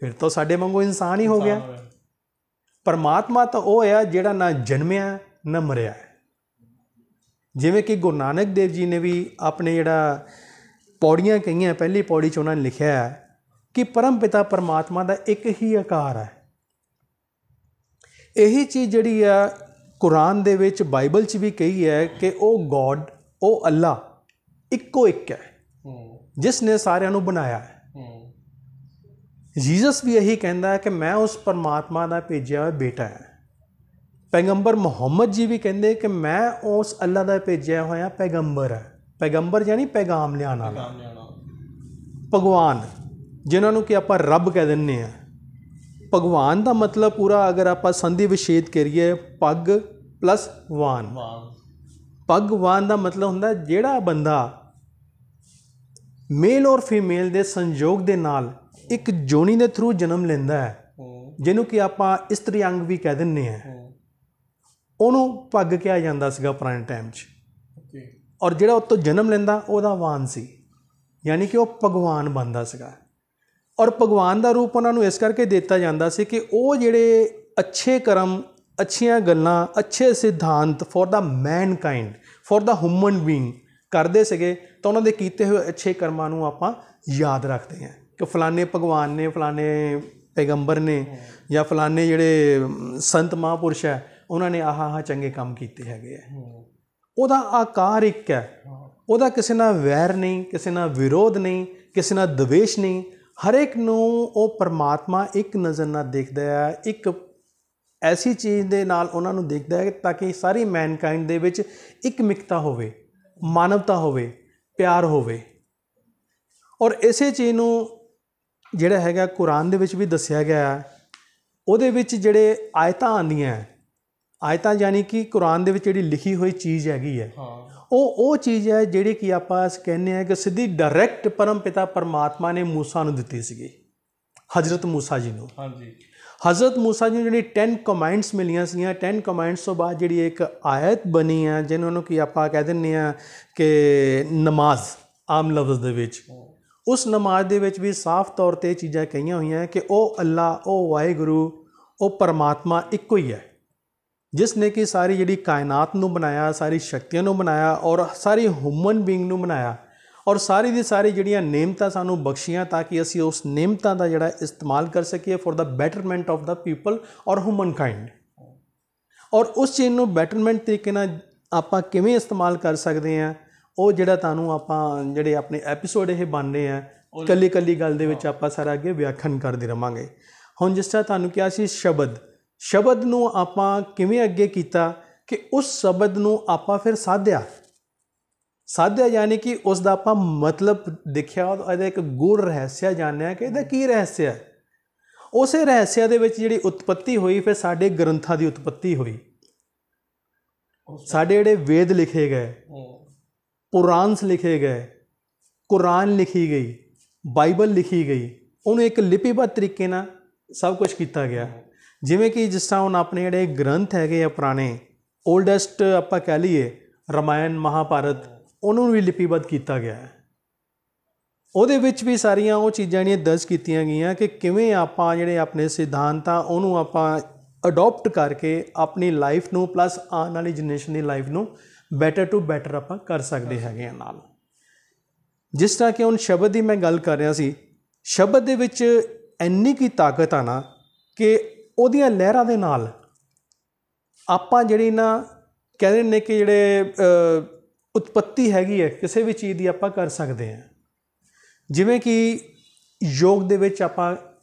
ਫਿਰ ਤਾਂ ਸਾਡੇ ਵਾਂਗੂ ਇਨਸਾਨ ਹੀ ਹੋ ਗਿਆ। ਪਰਮਾਤਮਾ ਤਾਂ ਉਹ ਆ ਜਿਹੜਾ ਨਾ ਜਨਮਿਆ ਨਾ ਮਰਿਆ ਹੈ। ਜਿਵੇਂ ਕਿ ਗੁਰੂ ਨਾਨਕ ਦੇਵ ਜੀ ਨੇ ਵੀ ਆਪਣੇ ਜਿਹੜਾ ਪੌੜੀਆਂ ਕਹੀਆਂ, ਪਹਿਲੀ ਪੌੜੀ 'ਚ ਉਹਨਾਂ ਨੇ ਲਿਖਿਆ ਹੈ ਕਿ ਪਰਮ ਪਿਤਾ ਪਰਮਾਤਮਾ ਦਾ ਇੱਕ ਹੀ ਆਕਾਰ ਹੈ। ਇਹੀ ਚੀਜ਼ ਜਿਹੜੀ ਆ ਕੁਰਾਨ ਦੇ ਵਿੱਚ, ਬਾਈਬਲ 'ਚ ਵੀ ਕਹੀ ਹੈ ਕਿ ਉਹ ਗੋਡ, ਉਹ ਅੱਲਾ ਇੱਕੋ ਇੱਕ ਹੈ ਜਿਸ ਨੇ ਸਾਰਿਆਂ ਨੂੰ ਬਣਾਇਆ ਹੈ। ਜੀਸਸ ਵੀ ਇਹੀ ਕਹਿੰਦਾ ਹੈ ਕਿ ਮੈਂ ਉਸ ਪਰਮਾਤਮਾ ਦਾ ਭੇਜਿਆ ਹੋਇਆ ਬੇਟਾ ਹੈ। ਪੈਗੰਬਰ ਮੁਹੰਮਦ ਜੀ ਵੀ ਕਹਿੰਦੇ ਕਿ ਮੈਂ ਉਸ ਅੱਲਾ ਦਾ ਭੇਜਿਆ ਹੋਇਆ ਪੈਗੰਬਰ ਹੈ। ਪੈਗੰਬਰ ਯਾਨੀ ਪੈਗਾਮ ਲਿਆਉਣ ਵਾਲਾ, ਭਗਵਾਨ, ਜਿਨ੍ਹਾਂ ਨੂੰ ਕਿ ਆਪਾਂ ਰੱਬ ਕਹਿ ਦਿੰਦੇ ਹਾਂ। ਭਗਵਾਨ ਦਾ ਮਤਲਬ ਪੂਰਾ ਅਗਰ ਆਪਾਂ ਸੰਧੀ ਵਿਛੇਦ ਕਰੀਏ, ਪਗ ਪਲੱਸ ਵਾਨ। ਭਗਵਾਨ ਦਾ ਮਤਲਬ ਹੁੰਦਾ ਜਿਹੜਾ ਬੰਦਾ ਮੇਲ ਔਰ ਫੀਮੇਲ ਦੇ ਸੰਯੋਗ ਦੇ ਨਾਲ ਇੱਕ ਜੋਨੀ ਦੇ ਥਰੂ ਜਨਮ ਲੈਂਦਾ ਹੈ, ਜਿਹਨੂੰ ਕਿ ਆਪਾਂ ਇਸਤਰੀ ਅੰਗ ਵੀ ਕਹਿ ਦਿੰਦੇ ਹਾਂ, ਉਹਨੂੰ ਪੱਗ ਕਿਹਾ ਜਾਂਦਾ ਸੀਗਾ ਪੁਰਾਣੇ ਟਾਈਮ 'ਚ। ਔਰ ਜਿਹੜਾ ਉਹ ਤੋਂ ਜਨਮ ਲੈਂਦਾ ਉਹਦਾ ਵਾਨ ਸੀ, ਯਾਨੀ ਕਿ ਉਹ ਭਗਵਾਨ ਬਣਦਾ ਸੀਗਾ। ਔਰ ਭਗਵਾਨ ਦਾ ਰੂਪ ਉਹਨਾਂ ਨੂੰ ਇਸ ਕਰਕੇ ਦਿੱਤਾ ਜਾਂਦਾ ਸੀ ਕਿ ਉਹ ਜਿਹੜੇ ਅੱਛੇ ਕਰਮ, ਅੱਛੀਆਂ ਗੱਲਾਂ, ਅੱਛੇ ਸਿਧਾਂਤ for the Mankind, for the human being ਕਰਦੇ ਸੀਗੇ, ਤਾਂ ਉਹਨਾਂ ਦੇ ਕੀਤੇ ਹੋਏ ਅੱਛੇ ਕਰਮਾਂ ਨੂੰ ਆਪਾਂ ਯਾਦ ਰੱਖਦੇ ਹਾਂ ਕਿ ਫਲਾਣੇ ਭਗਵਾਨ ਨੇ, ਫਲਾਣੇ ਪੈਗੰਬਰ ਨੇ, ਜਾਂ ਫਲਾਣੇ ਜਿਹੜੇ ਸੰਤ ਮਹਾਂਪੁਰਸ਼ ਹੈ, ਉਹਨਾਂ ਨੇ ਆਹ ਚੰਗੇ ਕੰਮ ਕੀਤੇ ਹੈਗੇ ਹੈ। ਉਹਦਾ ਆਕਾਰ ਇੱਕ ਹੈ, ਉਹਦਾ ਕਿਸੇ ਨਾਲ ਵੈਰ ਨਹੀਂ, ਕਿਸੇ ਨਾਲ ਵਿਰੋਧ ਨਹੀਂ, ਕਿਸੇ ਨਾਲ ਦਵੇਸ਼ ਨਹੀਂ। ਹਰੇਕ ਨੂੰ ਉਹ ਪਰਮਾਤਮਾ ਇੱਕ ਨਜ਼ਰ ਨਾਲ ਦੇਖਦਾ ਹੈ, ਇੱਕ ਐਸੀ ਚੀਜ਼ ਦੇ ਨਾਲ ਉਹਨਾਂ ਨੂੰ ਦੇਖਦਾ ਹੈ ਤਾਂ ਕਿ ਸਾਰੀ ਮੈਨਕਾਈਂਡ ਦੇ ਵਿੱਚ ਇੱਕ ਮਿਕਤਾ ਹੋਵੇ, ਮਾਨਵਤਾ ਹੋਵੇ, ਪਿਆਰ ਹੋਵੇ। ਔਰ ਇਸੇ ਚੀਜ਼ ਨੂੰ ਜਿਹੜਾ ਹੈਗਾ ਕੁਰਾਨ ਦੇ ਵਿੱਚ ਵੀ ਦੱਸਿਆ ਗਿਆ। ਉਹਦੇ ਵਿੱਚ ਜਿਹੜੇ ਆਇਤਾਂ ਆਉਂਦੀਆਂ, ਆਇਤਾਂ ਯਾਨੀ ਕਿ ਕੁਰਾਨ ਦੇ ਵਿੱਚ ਜਿਹੜੀ ਲਿਖੀ ਹੋਈ ਚੀਜ਼ ਹੈਗੀ ਹੈ, ਉਹ ਚੀਜ਼ ਹੈ ਜਿਹੜੀ ਕਿ ਆਪਾਂ ਕਹਿੰਦੇ ਹਾਂ ਕਿ ਸਿੱਧੀ ਡਾਇਰੈਕਟ ਪਰਮ ਪਿਤਾ ਪਰਮਾਤਮਾ ਨੇ ਮੂਸਾ ਨੂੰ ਦਿੱਤੀ ਸੀਗੀ, ਹਜ਼ਰਤ ਮੂਸਾ ਜੀ ਨੂੰ। ਹਜ਼ਰਤ ਮੂਸਾ ਜੀ ਨੂੰ ਜਿਹੜੀ 10 ਕਮਾਂਡਸ ਮਿਲੀਆਂ ਸੀਗੀਆਂ, 10 ਕਮਾਂਡਸ ਤੋਂ ਬਾਅਦ ਜਿਹੜੀ ਇੱਕ ਆਇਤ ਬਣੀ ਹੈ, ਜਿਹਨਾਂ ਨੂੰ ਕਿ ਆਪਾਂ ਕਹਿ ਦਿੰਦੇ ਹਾਂ ਕਿ ਨਮਾਜ਼ ਆਮ ਲਫ਼ਜ਼ ਦੇ ਵਿੱਚ। ਉਸ ਨਮਾਜ਼ ਦੇ ਵਿੱਚ ਵੀ ਸਾਫ਼ ਤੌਰ 'ਤੇ ਚੀਜ਼ਾਂ ਕਹੀਆਂ ਹੋਈਆਂ ਕਿ ਉਹ ਅੱਲਾ, ਉਹ ਵਾਹਿਗੁਰੂ, ਉਹ ਪਰਮਾਤਮਾ ਇੱਕੋ ਹੀ ਹੈ, ਜਿਸ ਨੇ ਕਿ ਸਾਰੀ ਜਿਹੜੀ ਕਾਇਨਾਤ ਨੂੰ ਬਣਾਇਆ, ਸਾਰੀ ਸ਼ਕਤੀਆਂ ਨੂੰ ਬਣਾਇਆ, ਔਰ ਸਾਰੀ ਹਿਊਮਨ ਬੀਇੰਗ ਨੂੰ ਬਣਾਇਆ, ਔਰ ਸਾਰੀ ਦੀ ਸਾਰੀ ਜਿਹੜੀਆਂ ਨੇਮਤਾਂ ਸਾਨੂੰ ਬਖਸ਼ੀਆਂ ਤਾਂ ਕਿ ਅਸੀਂ ਉਸ ਨੇਮਤਾਂ ਦਾ ਜਿਹੜਾ ਇਸਤੇਮਾਲ ਕਰ ਸਕੀਏ for the betterment of the people ਔਰ ਹਿਊਮਨ ਕਾਈਂਡ। ਔਰ ਉਸ ਚੀਜ਼ ਨੂੰ ਬੈਟਰਮੈਂਟ ਤਰੀਕੇ ਨਾਲ ਆਪਾਂ ਕਿਵੇਂ ਇਸਤੇਮਾਲ ਕਰ ਸਕਦੇ ਹਾਂ, ਉਹ ਜਿਹੜਾ ਤੁਹਾਨੂੰ ਆਪਾਂ ਜਿਹੜੇ ਆਪਣੇ ਐਪੀਸੋਡ ਇਹ ਬਣਨੇ ਆ, ਇਕੱਲੀ ਇਕੱਲੀ ਗੱਲ ਦੇ ਵਿੱਚ ਆਪਾਂ ਸਾਰਾ ਅੱਗੇ ਵਿਆਖਿਆਨ ਕਰਦੇ ਰਹਾਂਗੇ। ਹੁਣ ਜਿਸ ਤਰ੍ਹਾਂ ਤੁਹਾਨੂੰ ਕਿਹਾ ਸੀ ਸ਼ਬਦ ਨੂੰ ਆਪਾਂ ਕਿਵੇਂ ਅੱਗੇ ਕੀਤਾ ਕਿ ਉਸ ਸ਼ਬਦ ਨੂੰ ਆਪਾਂ ਫਿਰ ਸਾਧਿਆ ਯਾਨੀ ਕਿ ਉਸ ਦਾ ਆਪਾਂ ਮਤਲਬ ਦੇਖਿਆ, ਇਹਦਾ ਇੱਕ ਗੂੜ ਰਹੱਸਿਆ ਜਾਣਿਆ ਕਿ ਇਹਦਾ ਕੀ ਰਹੱਸ ਹੈ। ਉਸੇ ਰਹੱਸਿਆ ਦੇ ਵਿੱਚ ਜਿਹੜੀ ਉਤਪत्ति ਹੋਈ, ਫਿਰ ਸਾਡੇ ਗ੍ਰੰਥਾਂ ਦੀ ਉਤਪत्ति ਹੋਈ। ਸਾਡੇ ਜਿਹੜੇ ਵੇਦ ਲਿਖੇ ਗਏ, ਪੁਰਾਣਸ ਲਿਖੇ ਗਏ, ਕੁਰਾਨ ਲਿਖੀ ਗਈ, ਬਾਈਬਲ ਲਿਖੀ ਗਈ, ਉਹਨੂੰ ਇੱਕ ਲਿਪੀਬੱਧ ਤਰੀਕੇ ਨਾਲ ਸਭ ਕੁਝ ਕੀਤਾ ਗਿਆ। ਜਿਵੇਂ ਕਿ ਜਿਸ ਤਰ੍ਹਾਂ ਹੁਣ ਆਪਣੇ ਜਿਹੜੇ ਗ੍ਰੰਥ ਹੈਗੇ ਆ ਪੁਰਾਣੇ, ਓਲਡੈਸਟ ਆਪਾਂ ਕਹਿ ਲਈਏ ਰਾਮਾਇਣ ਮਹਾਭਾਰਤ, ਉਹਨੂੰ ਵੀ ਲਿਪੀਬੱਧ ਕੀਤਾ ਗਿਆ ਹੈ। ਉਹਦੇ ਵਿੱਚ ਵੀ ਸਾਰੀਆਂ ਉਹ ਚੀਜ਼ਾਂ ਜਿਹੜੀਆਂ ਦਰਜ ਕੀਤੀਆਂ ਗਈਆਂ ਕਿ ਕਿਵੇਂ ਆਪਾਂ ਜਿਹੜੇ ਆਪਣੇ ਸਿਧਾਂਤਾਂ ਉਹਨੂੰ ਆਪਾਂ ਅਡੋਪਟ ਕਰਕੇ ਆਪਣੀ ਲਾਈਫ ਨੂੰ ਪਲੱਸ ਆਉਣ ਵਾਲੀ ਜਨਰੇਸ਼ਨ ਦੀ ਲਾਈਫ ਨੂੰ ਬੈਟਰ ਟੂ ਬੈਟਰ ਆਪਾਂ ਕਰ ਸਕਦੇ ਹੈਗੇ ਆ ਨਾਲ। ਜਿਸ ਤਰ੍ਹਾਂ ਕਿ ਹੁਣ ਸ਼ਬਦ ਦੀ ਮੈਂ ਗੱਲ ਕਰ ਰਿਹਾ ਸੀ, ਸ਼ਬਦ ਦੇ ਵਿੱਚ ਇੰਨੀ ਕੀ ਤਾਕਤ ਆ ਨਾ ਕਿ ਉਹਦੀਆਂ ਲਹਿਰਾਂ ਦੇ ਨਾਲ ਆਪਾਂ ਜਿਹੜੀ ਨਾ ਕਹਿੰਦੇ ਨੇ ਕਿ ਜਿਹੜੇ ਉਤਪत्ति ਹੈਗੀ ਹੈ ਕਿਸੇ ਵੀ ਚੀਜ਼ ਦੀ ਆਪਾਂ ਕਰ ਸਕਦੇ ਹਾਂ। ਜਿਵੇਂ ਕਿ ਯੋਗ ਦੇ ਵਿੱਚ ਆਪਾਂ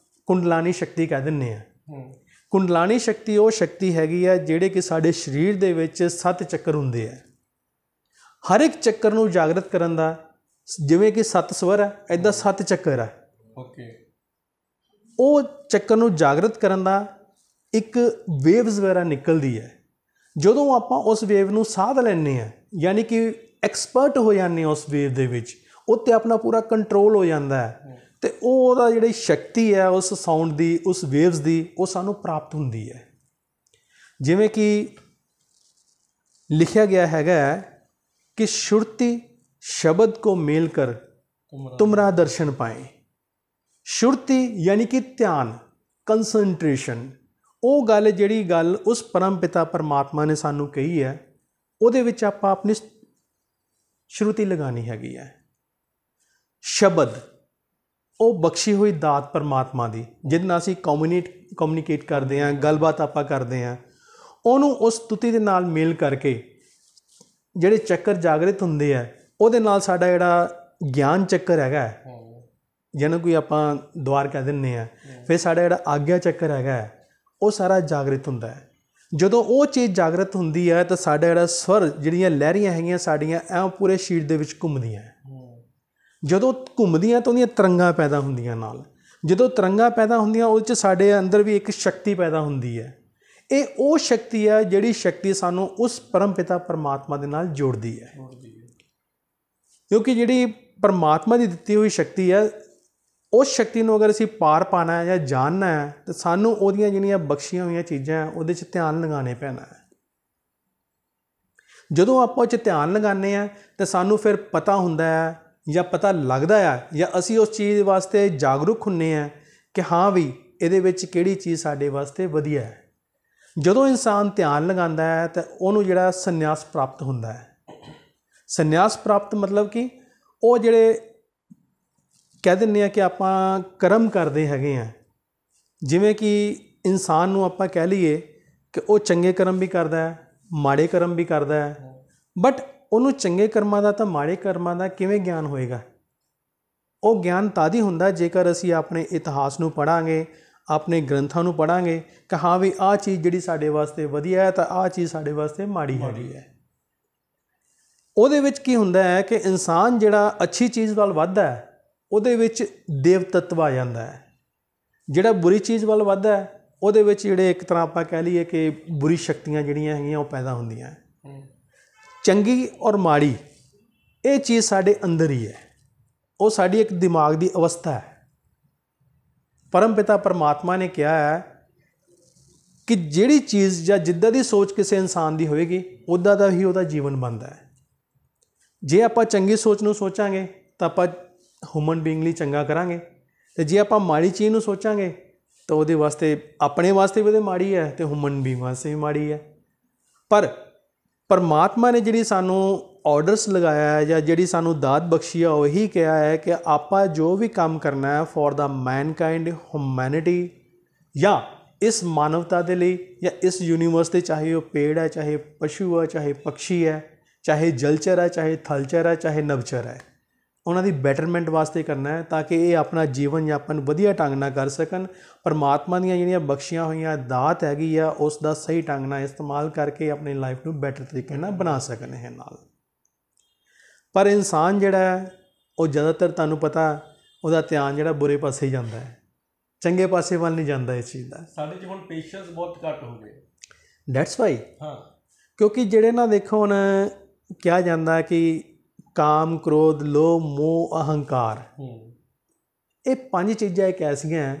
ਕੁੰਡਲਾਨੀ ਸ਼ਕਤੀ ਕਹਿ ਦਿੰਦੇ ਹਾਂ। ਕੁੰਡਲਾਨੀ ਸ਼ਕਤੀ ਉਹ ਸ਼ਕਤੀ ਹੈਗੀ ਹੈ ਜਿਹੜੇ ਕਿ ਸਾਡੇ ਸਰੀਰ ਦੇ ਵਿੱਚ 7 ਚੱਕਰ ਹੁੰਦੇ ਆ। ਹਰ ਇੱਕ ਚੱਕਰ ਨੂੰ ਜਾਗਰਤ ਕਰਨ ਦਾ, ਜਿਵੇਂ ਕਿ 7 ਸਵਰ ਹੈ, ਇੱਦਾਂ 7 ਚੱਕਰ ਹੈ। ਉਹ ਚੱਕਰ ਨੂੰ ਜਾਗਰਤ ਕਰਨ ਦਾ ਇੱਕ ਵੇਵਜ਼ ਵਗੈਰਾ ਨਿਕਲਦੀ ਹੈ। ਜਦੋਂ ਆਪਾਂ ਉਸ ਵੇਵ ਨੂੰ ਸਾਧ ਲੈਂਦੇ ਹਾਂ, ਯਾਨੀ ਕਿ ਐਕਸਪਰਟ ਹੋ ਜਾਂਦੇ ਹਾਂ ਉਸ ਵੇਵ ਦੇ ਵਿੱਚ, ਉੱਤੇ ਆਪਣਾ ਪੂਰਾ ਕੰਟਰੋਲ ਹੋ ਜਾਂਦਾ ਹੈ ਅਤੇ ਉਹਦਾ ਜਿਹੜੀ ਸ਼ਕਤੀ ਹੈ ਉਸ ਸਾਊਂਡ ਦੀ, ਉਸ ਵੇਵਜ਼ ਦੀ, ਉਹ ਸਾਨੂੰ ਪ੍ਰਾਪਤ ਹੁੰਦੀ ਹੈ। ਜਿਵੇਂ ਕਿ ਲਿਖਿਆ ਗਿਆ ਹੈਗਾ ਕਿ ਸ਼ੁਰਤੀ ਸ਼ਬਦ ਕੋ ਮੇਲ ਕਰ ਤੁਮਰਾ ਦਰਸ਼ਨ ਪਾਏ। ਸ਼ੁਰਤੀ ਯਾਨੀ ਕਿ ਧਿਆਨ, ਕੰਸਨਟ੍ਰੇਸ਼ਨ, ਉਹ ਗੱਲ ਜਿਹੜੀ ਗੱਲ ਉਸ ਪਰਮ ਪਿਤਾ ਪਰਮਾਤਮਾ ਨੇ ਸਾਨੂੰ ਕਹੀ ਹੈ, ਉਹਦੇ ਵਿੱਚ ਆਪਾਂ ਆਪਣੀ ਸ਼ਰੂਤੀ ਲਗਾਉਣੀ ਹੈਗੀ ਹੈ। ਸ਼ਬਦ ਉਹ ਬਖਸ਼ੀ ਹੋਈ ਦਾਤ ਪਰਮਾਤਮਾ ਦੀ, ਜਿਹਦੇ ਨਾਲ ਅਸੀਂ ਕਮਿਊਨੀਕੇਟ ਕਰਦੇ ਹਾਂ, ਗੱਲਬਾਤ ਆਪਾਂ ਕਰਦੇ ਹਾਂ, ਉਹਨੂੰ ਉਸ ਸਤੁਤੀ ਦੇ ਨਾਲ ਮੇਲ ਕਰਕੇ ਜਿਹੜੇ ਚੱਕਰ ਜਾਗਰਿਤ ਹੁੰਦੇ ਆ, ਉਹਦੇ ਨਾਲ ਸਾਡਾ ਜਿਹੜਾ ਗਿਆਨ ਚੱਕਰ ਹੈਗਾ, ਜਿਹਨੂੰ ਕੋਈ ਆਪਾਂ ਦੁਆਰ ਕਹਿ ਦਿੰਦੇ ਹਾਂ, ਫਿਰ ਸਾਡਾ ਜਿਹੜਾ ਆਗਿਆ ਚੱਕਰ ਹੈਗਾ ਉਹ ਸਾਰਾ ਜਾਗਰਿਤ ਹੁੰਦਾ ਹੈ। ਜਦੋਂ ਉਹ ਚੀਜ਼ ਜਾਗਰਤ ਹੁੰਦੀ ਹੈ ਤਾਂ ਸਾਡਾ ਜਿਹੜਾ ਸਵਰ, ਜਿਹੜੀਆਂ ਲਹਿਰੀਆਂ ਹੈਗੀਆਂ ਸਾਡੀਆਂ, ਐਂ ਪੂਰੇ ਸਰੀਰ ਦੇ ਵਿੱਚ ਘੁੰਮਦੀਆਂ। ਜਦੋਂ ਘੁੰਮਦੀਆਂ ਤਾਂ ਉਹਦੀਆਂ ਤਰੰਗਾਂ ਪੈਦਾ ਹੁੰਦੀਆਂ ਨਾਲ। ਜਦੋਂ ਤਰੰਗਾਂ ਪੈਦਾ ਹੁੰਦੀਆਂ ਉਹਦੇ 'ਚ ਸਾਡੇ ਅੰਦਰ ਵੀ ਇੱਕ ਸ਼ਕਤੀ ਪੈਦਾ ਹੁੰਦੀ ਹੈ। ਇਹ ਉਹ ਸ਼ਕਤੀ ਹੈ ਜਿਹੜੀ ਸ਼ਕਤੀ ਸਾਨੂੰ ਉਸ ਪਰਮ ਪਿਤਾ ਪਰਮਾਤਮਾ ਦੇ ਨਾਲ ਜੋੜਦੀ ਹੈ। ਕਿਉਂਕਿ ਜਿਹੜੀ ਪਰਮਾਤਮਾ ਦੀ ਦਿੱਤੀ ਹੋਈ ਸ਼ਕਤੀ ਹੈ, ਉਸ ਸ਼ਕਤੀ ਨੂੰ ਅਗਰ ਅਸੀਂ ਪਾਰ ਪਾਉਣਾ ਹੈ ਜਾਂ ਜਾਣਨਾ ਹੈ ਤਾਂ ਸਾਨੂੰ ਉਹਦੀਆਂ ਜਿਹੜੀਆਂ ਬਖਸ਼ੀਆਂ ਹੋਈਆਂ ਚੀਜ਼ਾਂ ਉਹਦੇ 'ਚ ਧਿਆਨ ਲਗਾਉਣੇ ਪੈਣਾ ਹੈ। ਜਦੋਂ ਆਪਾਂ ਉਹ 'ਚ ਧਿਆਨ ਲਗਾਉਂਦੇ ਹਾਂ ਤਾਂ ਸਾਨੂੰ ਫਿਰ ਪਤਾ ਹੁੰਦਾ ਹੈ ਜਾਂ ਪਤਾ ਲੱਗਦਾ ਹੈ ਜਾਂ ਅਸੀਂ ਉਸ ਚੀਜ਼ ਵਾਸਤੇ ਜਾਗਰੂਕ ਹੁੰਦੇ ਹਾਂ ਕਿ ਹਾਂ ਵੀ ਇਹਦੇ ਵਿੱਚ ਕਿਹੜੀ ਚੀਜ਼ ਸਾਡੇ ਵਾਸਤੇ ਵਧੀਆ ਹੈ। ਜਦੋਂ ਇਨਸਾਨ ਧਿਆਨ ਲਗਾਉਂਦਾ ਹੈ ਤਾਂ ਉਹਨੂੰ ਜਿਹੜਾ ਸੰਨਿਆਸ ਪ੍ਰਾਪਤ ਹੁੰਦਾ ਹੈ। ਸੰਨਿਆਸ ਪ੍ਰਾਪਤ ਮਤਲਬ ਕਿ ਉਹ ਜਿਹੜੇ ਕਹਿ ਦਿੰਦੇ ਹਾਂ ਕਿ ਆਪਾਂ ਕਰਮ ਕਰਦੇ ਹੈਗੇ ਹਾਂ। ਜਿਵੇਂ ਕਿ ਇਨਸਾਨ ਨੂੰ ਆਪਾਂ ਕਹਿ ਲਈਏ ਕਿ ਉਹ ਚੰਗੇ ਕਰਮ ਵੀ ਕਰਦਾ ਹੈ, ਮਾੜੇ ਕਰਮ ਵੀ ਕਰਦਾ ਹੈ, ਬਟ ਉਹਨੂੰ ਚੰਗੇ ਕਰਮਾਂ ਦਾ ਤਾਂ ਮਾੜੇ ਕਰਮਾਂ ਦਾ ਕਿਵੇਂ ਗਿਆਨ ਹੋਏਗਾ? ਉਹ ਗਿਆਨ ਤਦ ਹੀ ਹੁੰਦਾ ਜੇਕਰ ਅਸੀਂ ਆਪਣੇ ਇਤਿਹਾਸ ਨੂੰ ਪੜ੍ਹਾਂਗੇ, ਆਪਣੇ ਗ੍ਰੰਥਾਂ ਨੂੰ ਪੜ੍ਹਾਂਗੇ ਕਿ ਹਾਂ ਵੀ ਆਹ ਚੀਜ਼ ਜਿਹੜੀ ਸਾਡੇ ਵਾਸਤੇ ਵਧੀਆ ਹੈ ਤਾਂ ਆਹ ਚੀਜ਼ ਸਾਡੇ ਵਾਸਤੇ ਮਾੜੀ ਹੈਗੀ ਹੈ। ਉਹਦੇ ਵਿੱਚ ਕੀ ਹੁੰਦਾ ਹੈ ਕਿ ਇਨਸਾਨ ਜਿਹੜਾ ਅੱਛੀ ਚੀਜ਼ ਵੱਲ ਵੱਧਦਾ ਹੈ ਉਹਦੇ ਵਿੱਚ ਦੇਵ ਤੱਤਵ ਆ ਜਾਂਦਾ ਹੈ। ਜਿਹੜਾ ਬੁਰੀ ਚੀਜ਼ ਵੱਲ ਵੱਧਦਾ ਹੈ ਉਹਦੇ ਵਿੱਚ ਜਿਹੜੇ ਇੱਕ ਤਰ੍ਹਾਂ ਆਪਾਂ ਕਹਿ ਲਈਏ ਕਿ ਬੁਰੀ ਸ਼ਕਤੀਆਂ ਜਿਹੜੀਆਂ ਹੈਗੀਆਂ ਉਹ ਪੈਦਾ ਹੁੰਦੀਆਂ। ਚੰਗੀ ਔਰ ਮਾੜੀ ਇਹ ਚੀਜ਼ ਸਾਡੇ ਅੰਦਰ ਹੀ ਹੈ, ਉਹ ਸਾਡੀ ਇੱਕ ਦਿਮਾਗ ਦੀ ਅਵਸਥਾ ਹੈ। ਪਰਮ ਪਿਤਾ ਪਰਮਾਤਮਾ ਨੇ ਕਿਹਾ ਹੈ ਕਿ ਜਿਹੜੀ ਚੀਜ਼ ਜਾਂ ਜਿੱਦਾਂ ਦੀ ਸੋਚ ਕਿਸੇ ਇਨਸਾਨ ਦੀ ਹੋਏਗੀ ਉੱਦਾਂ ਦਾ ਹੀ ਉਹਦਾ ਜੀਵਨ ਬਣਦਾ ਹੈ। ਜੇ ਆਪਾਂ ਚੰਗੀ ਸੋਚ ਨੂੰ ਸੋਚਾਂਗੇ ਤਾਂ ਆਪਾਂ ਹਿਊਮਨ ਬੀਇੰਗ ਲਈ ਚੰਗਾ ਕਰਾਂਗੇ, ਅਤੇ ਜੇ ਆਪਾਂ ਮਾੜੀ ਚੀਜ਼ ਨੂੰ ਸੋਚਾਂਗੇ ਤਾਂ ਉਹਦੇ ਵਾਸਤੇ ਆਪਣੇ ਵਾਸਤੇ ਵੀ ਉਹਦੇ ਮਾੜੀ ਹੈ ਅਤੇ ਹਿਊਮਨ ਬੀਇੰਗ ਵਾਸਤੇ ਵੀ ਮਾੜੀ ਹੈ। ਪਰ ਪਰਮਾਤਮਾ ਨੇ ਜਿਹੜੀ ਸਾਨੂੰ ਆਰਡਰਸ ਲਗਾਇਆ ਹੈ ਜਾਂ ਜਿਹੜੀ ਸਾਨੂੰ ਦਾਤ ਬਖਸ਼ੀ ਆ, ਉਹ ਇਹੀ ਕਿਹਾ ਹੈ ਕਿ ਆਪਾਂ ਜੋ ਵੀ ਕੰਮ ਕਰਨਾ ਹੈ ਫॉर द ਮੈਨਕਾइंड, ਹਿਊਮੈਨਿਟੀ, ਜਾਂ ਇਸ ਮਾਨਵਤਾ ਦੇ ਲਈ ਜਾਂ ਇਸ ਯੂਨੀਵਰਸ ਦੇ, ਚਾਹੇ ਉਹ ਪੇੜ ਹੈ, ਚਾਹੇ ਪਸ਼ੂ ਹੈ, ਚਾਹੇ ਪੰਛੀ ਹੈ, ਚਾਹੇ ਜਲਚਰ ਹੈ, ਚਾਹੇ ਥਲਚਰ ਹੈ, ਚਾਹੇ ਨਵਚਰ ਹੈ, ਉਹਨਾਂ ਦੀ ਬੈਟਰਮੈਂਟ ਵਾਸਤੇ ਕਰਨਾ ਹੈ ਤਾਂ ਕਿ ਇਹ ਆਪਣਾ ਜੀਵਨ ਯਾਪਨ ਵਧੀਆ ਢੰਗ ਨਾਲ ਕਰ ਸਕਣ। ਪਰਮਾਤਮਾ ਦੀਆਂ ਜਿਹੜੀਆਂ ਬਖਸ਼ੀਆਂ ਹੋਈਆਂ ਦਾਤ ਹੈਗੀ ਆ ਉਸ ਦਾ ਸਹੀ ਢੰਗ ਨਾਲ ਇਸਤੇਮਾਲ ਕਰਕੇ ਆਪਣੀ ਲਾਈਫ ਨੂੰ ਬੈਟਰ ਤਰੀਕੇ ਨਾਲ ਬਣਾ ਸਕਣ ਇਹ ਨਾਲ। ਪਰ ਇਨਸਾਨ ਜਿਹੜਾ ਹੈ ਉਹ ਜ਼ਿਆਦਾਤਰ ਤੁਹਾਨੂੰ ਪਤਾ ਉਹਦਾ ਧਿਆਨ ਜਿਹੜਾ ਬੁਰੇ ਪਾਸੇ ਜਾਂਦਾ ਹੈ। ਚੰਗੇ ਪਾਸੇ ਵੱਲ ਨਹੀਂ ਜਾਂਦਾ ਇਸ ਚੀਜ਼ ਦਾ। ਸਾਡੇ 'ਚ ਹੁਣ ਪੇਸ਼ੈਂਸ ਬਹੁਤ ਘੱਟ ਹੋ ਗਏ। That's why. ਹਾਂ, ਕਿਉਂਕਿ ਜਿਹੜੇ ਨਾ ਦੇਖੋ ਹੁਣ ਕਿਹਾ ਜਾਂਦਾ ਕਿ ਕਾਮ, ਕ੍ਰੋਧ, ਲੋਭ, ਮੋਹ, ਅਹੰਕਾਰ, ਇਹ 5 ਚੀਜ਼ਾਂ ਇੱਕ ਐਸੀਆਂ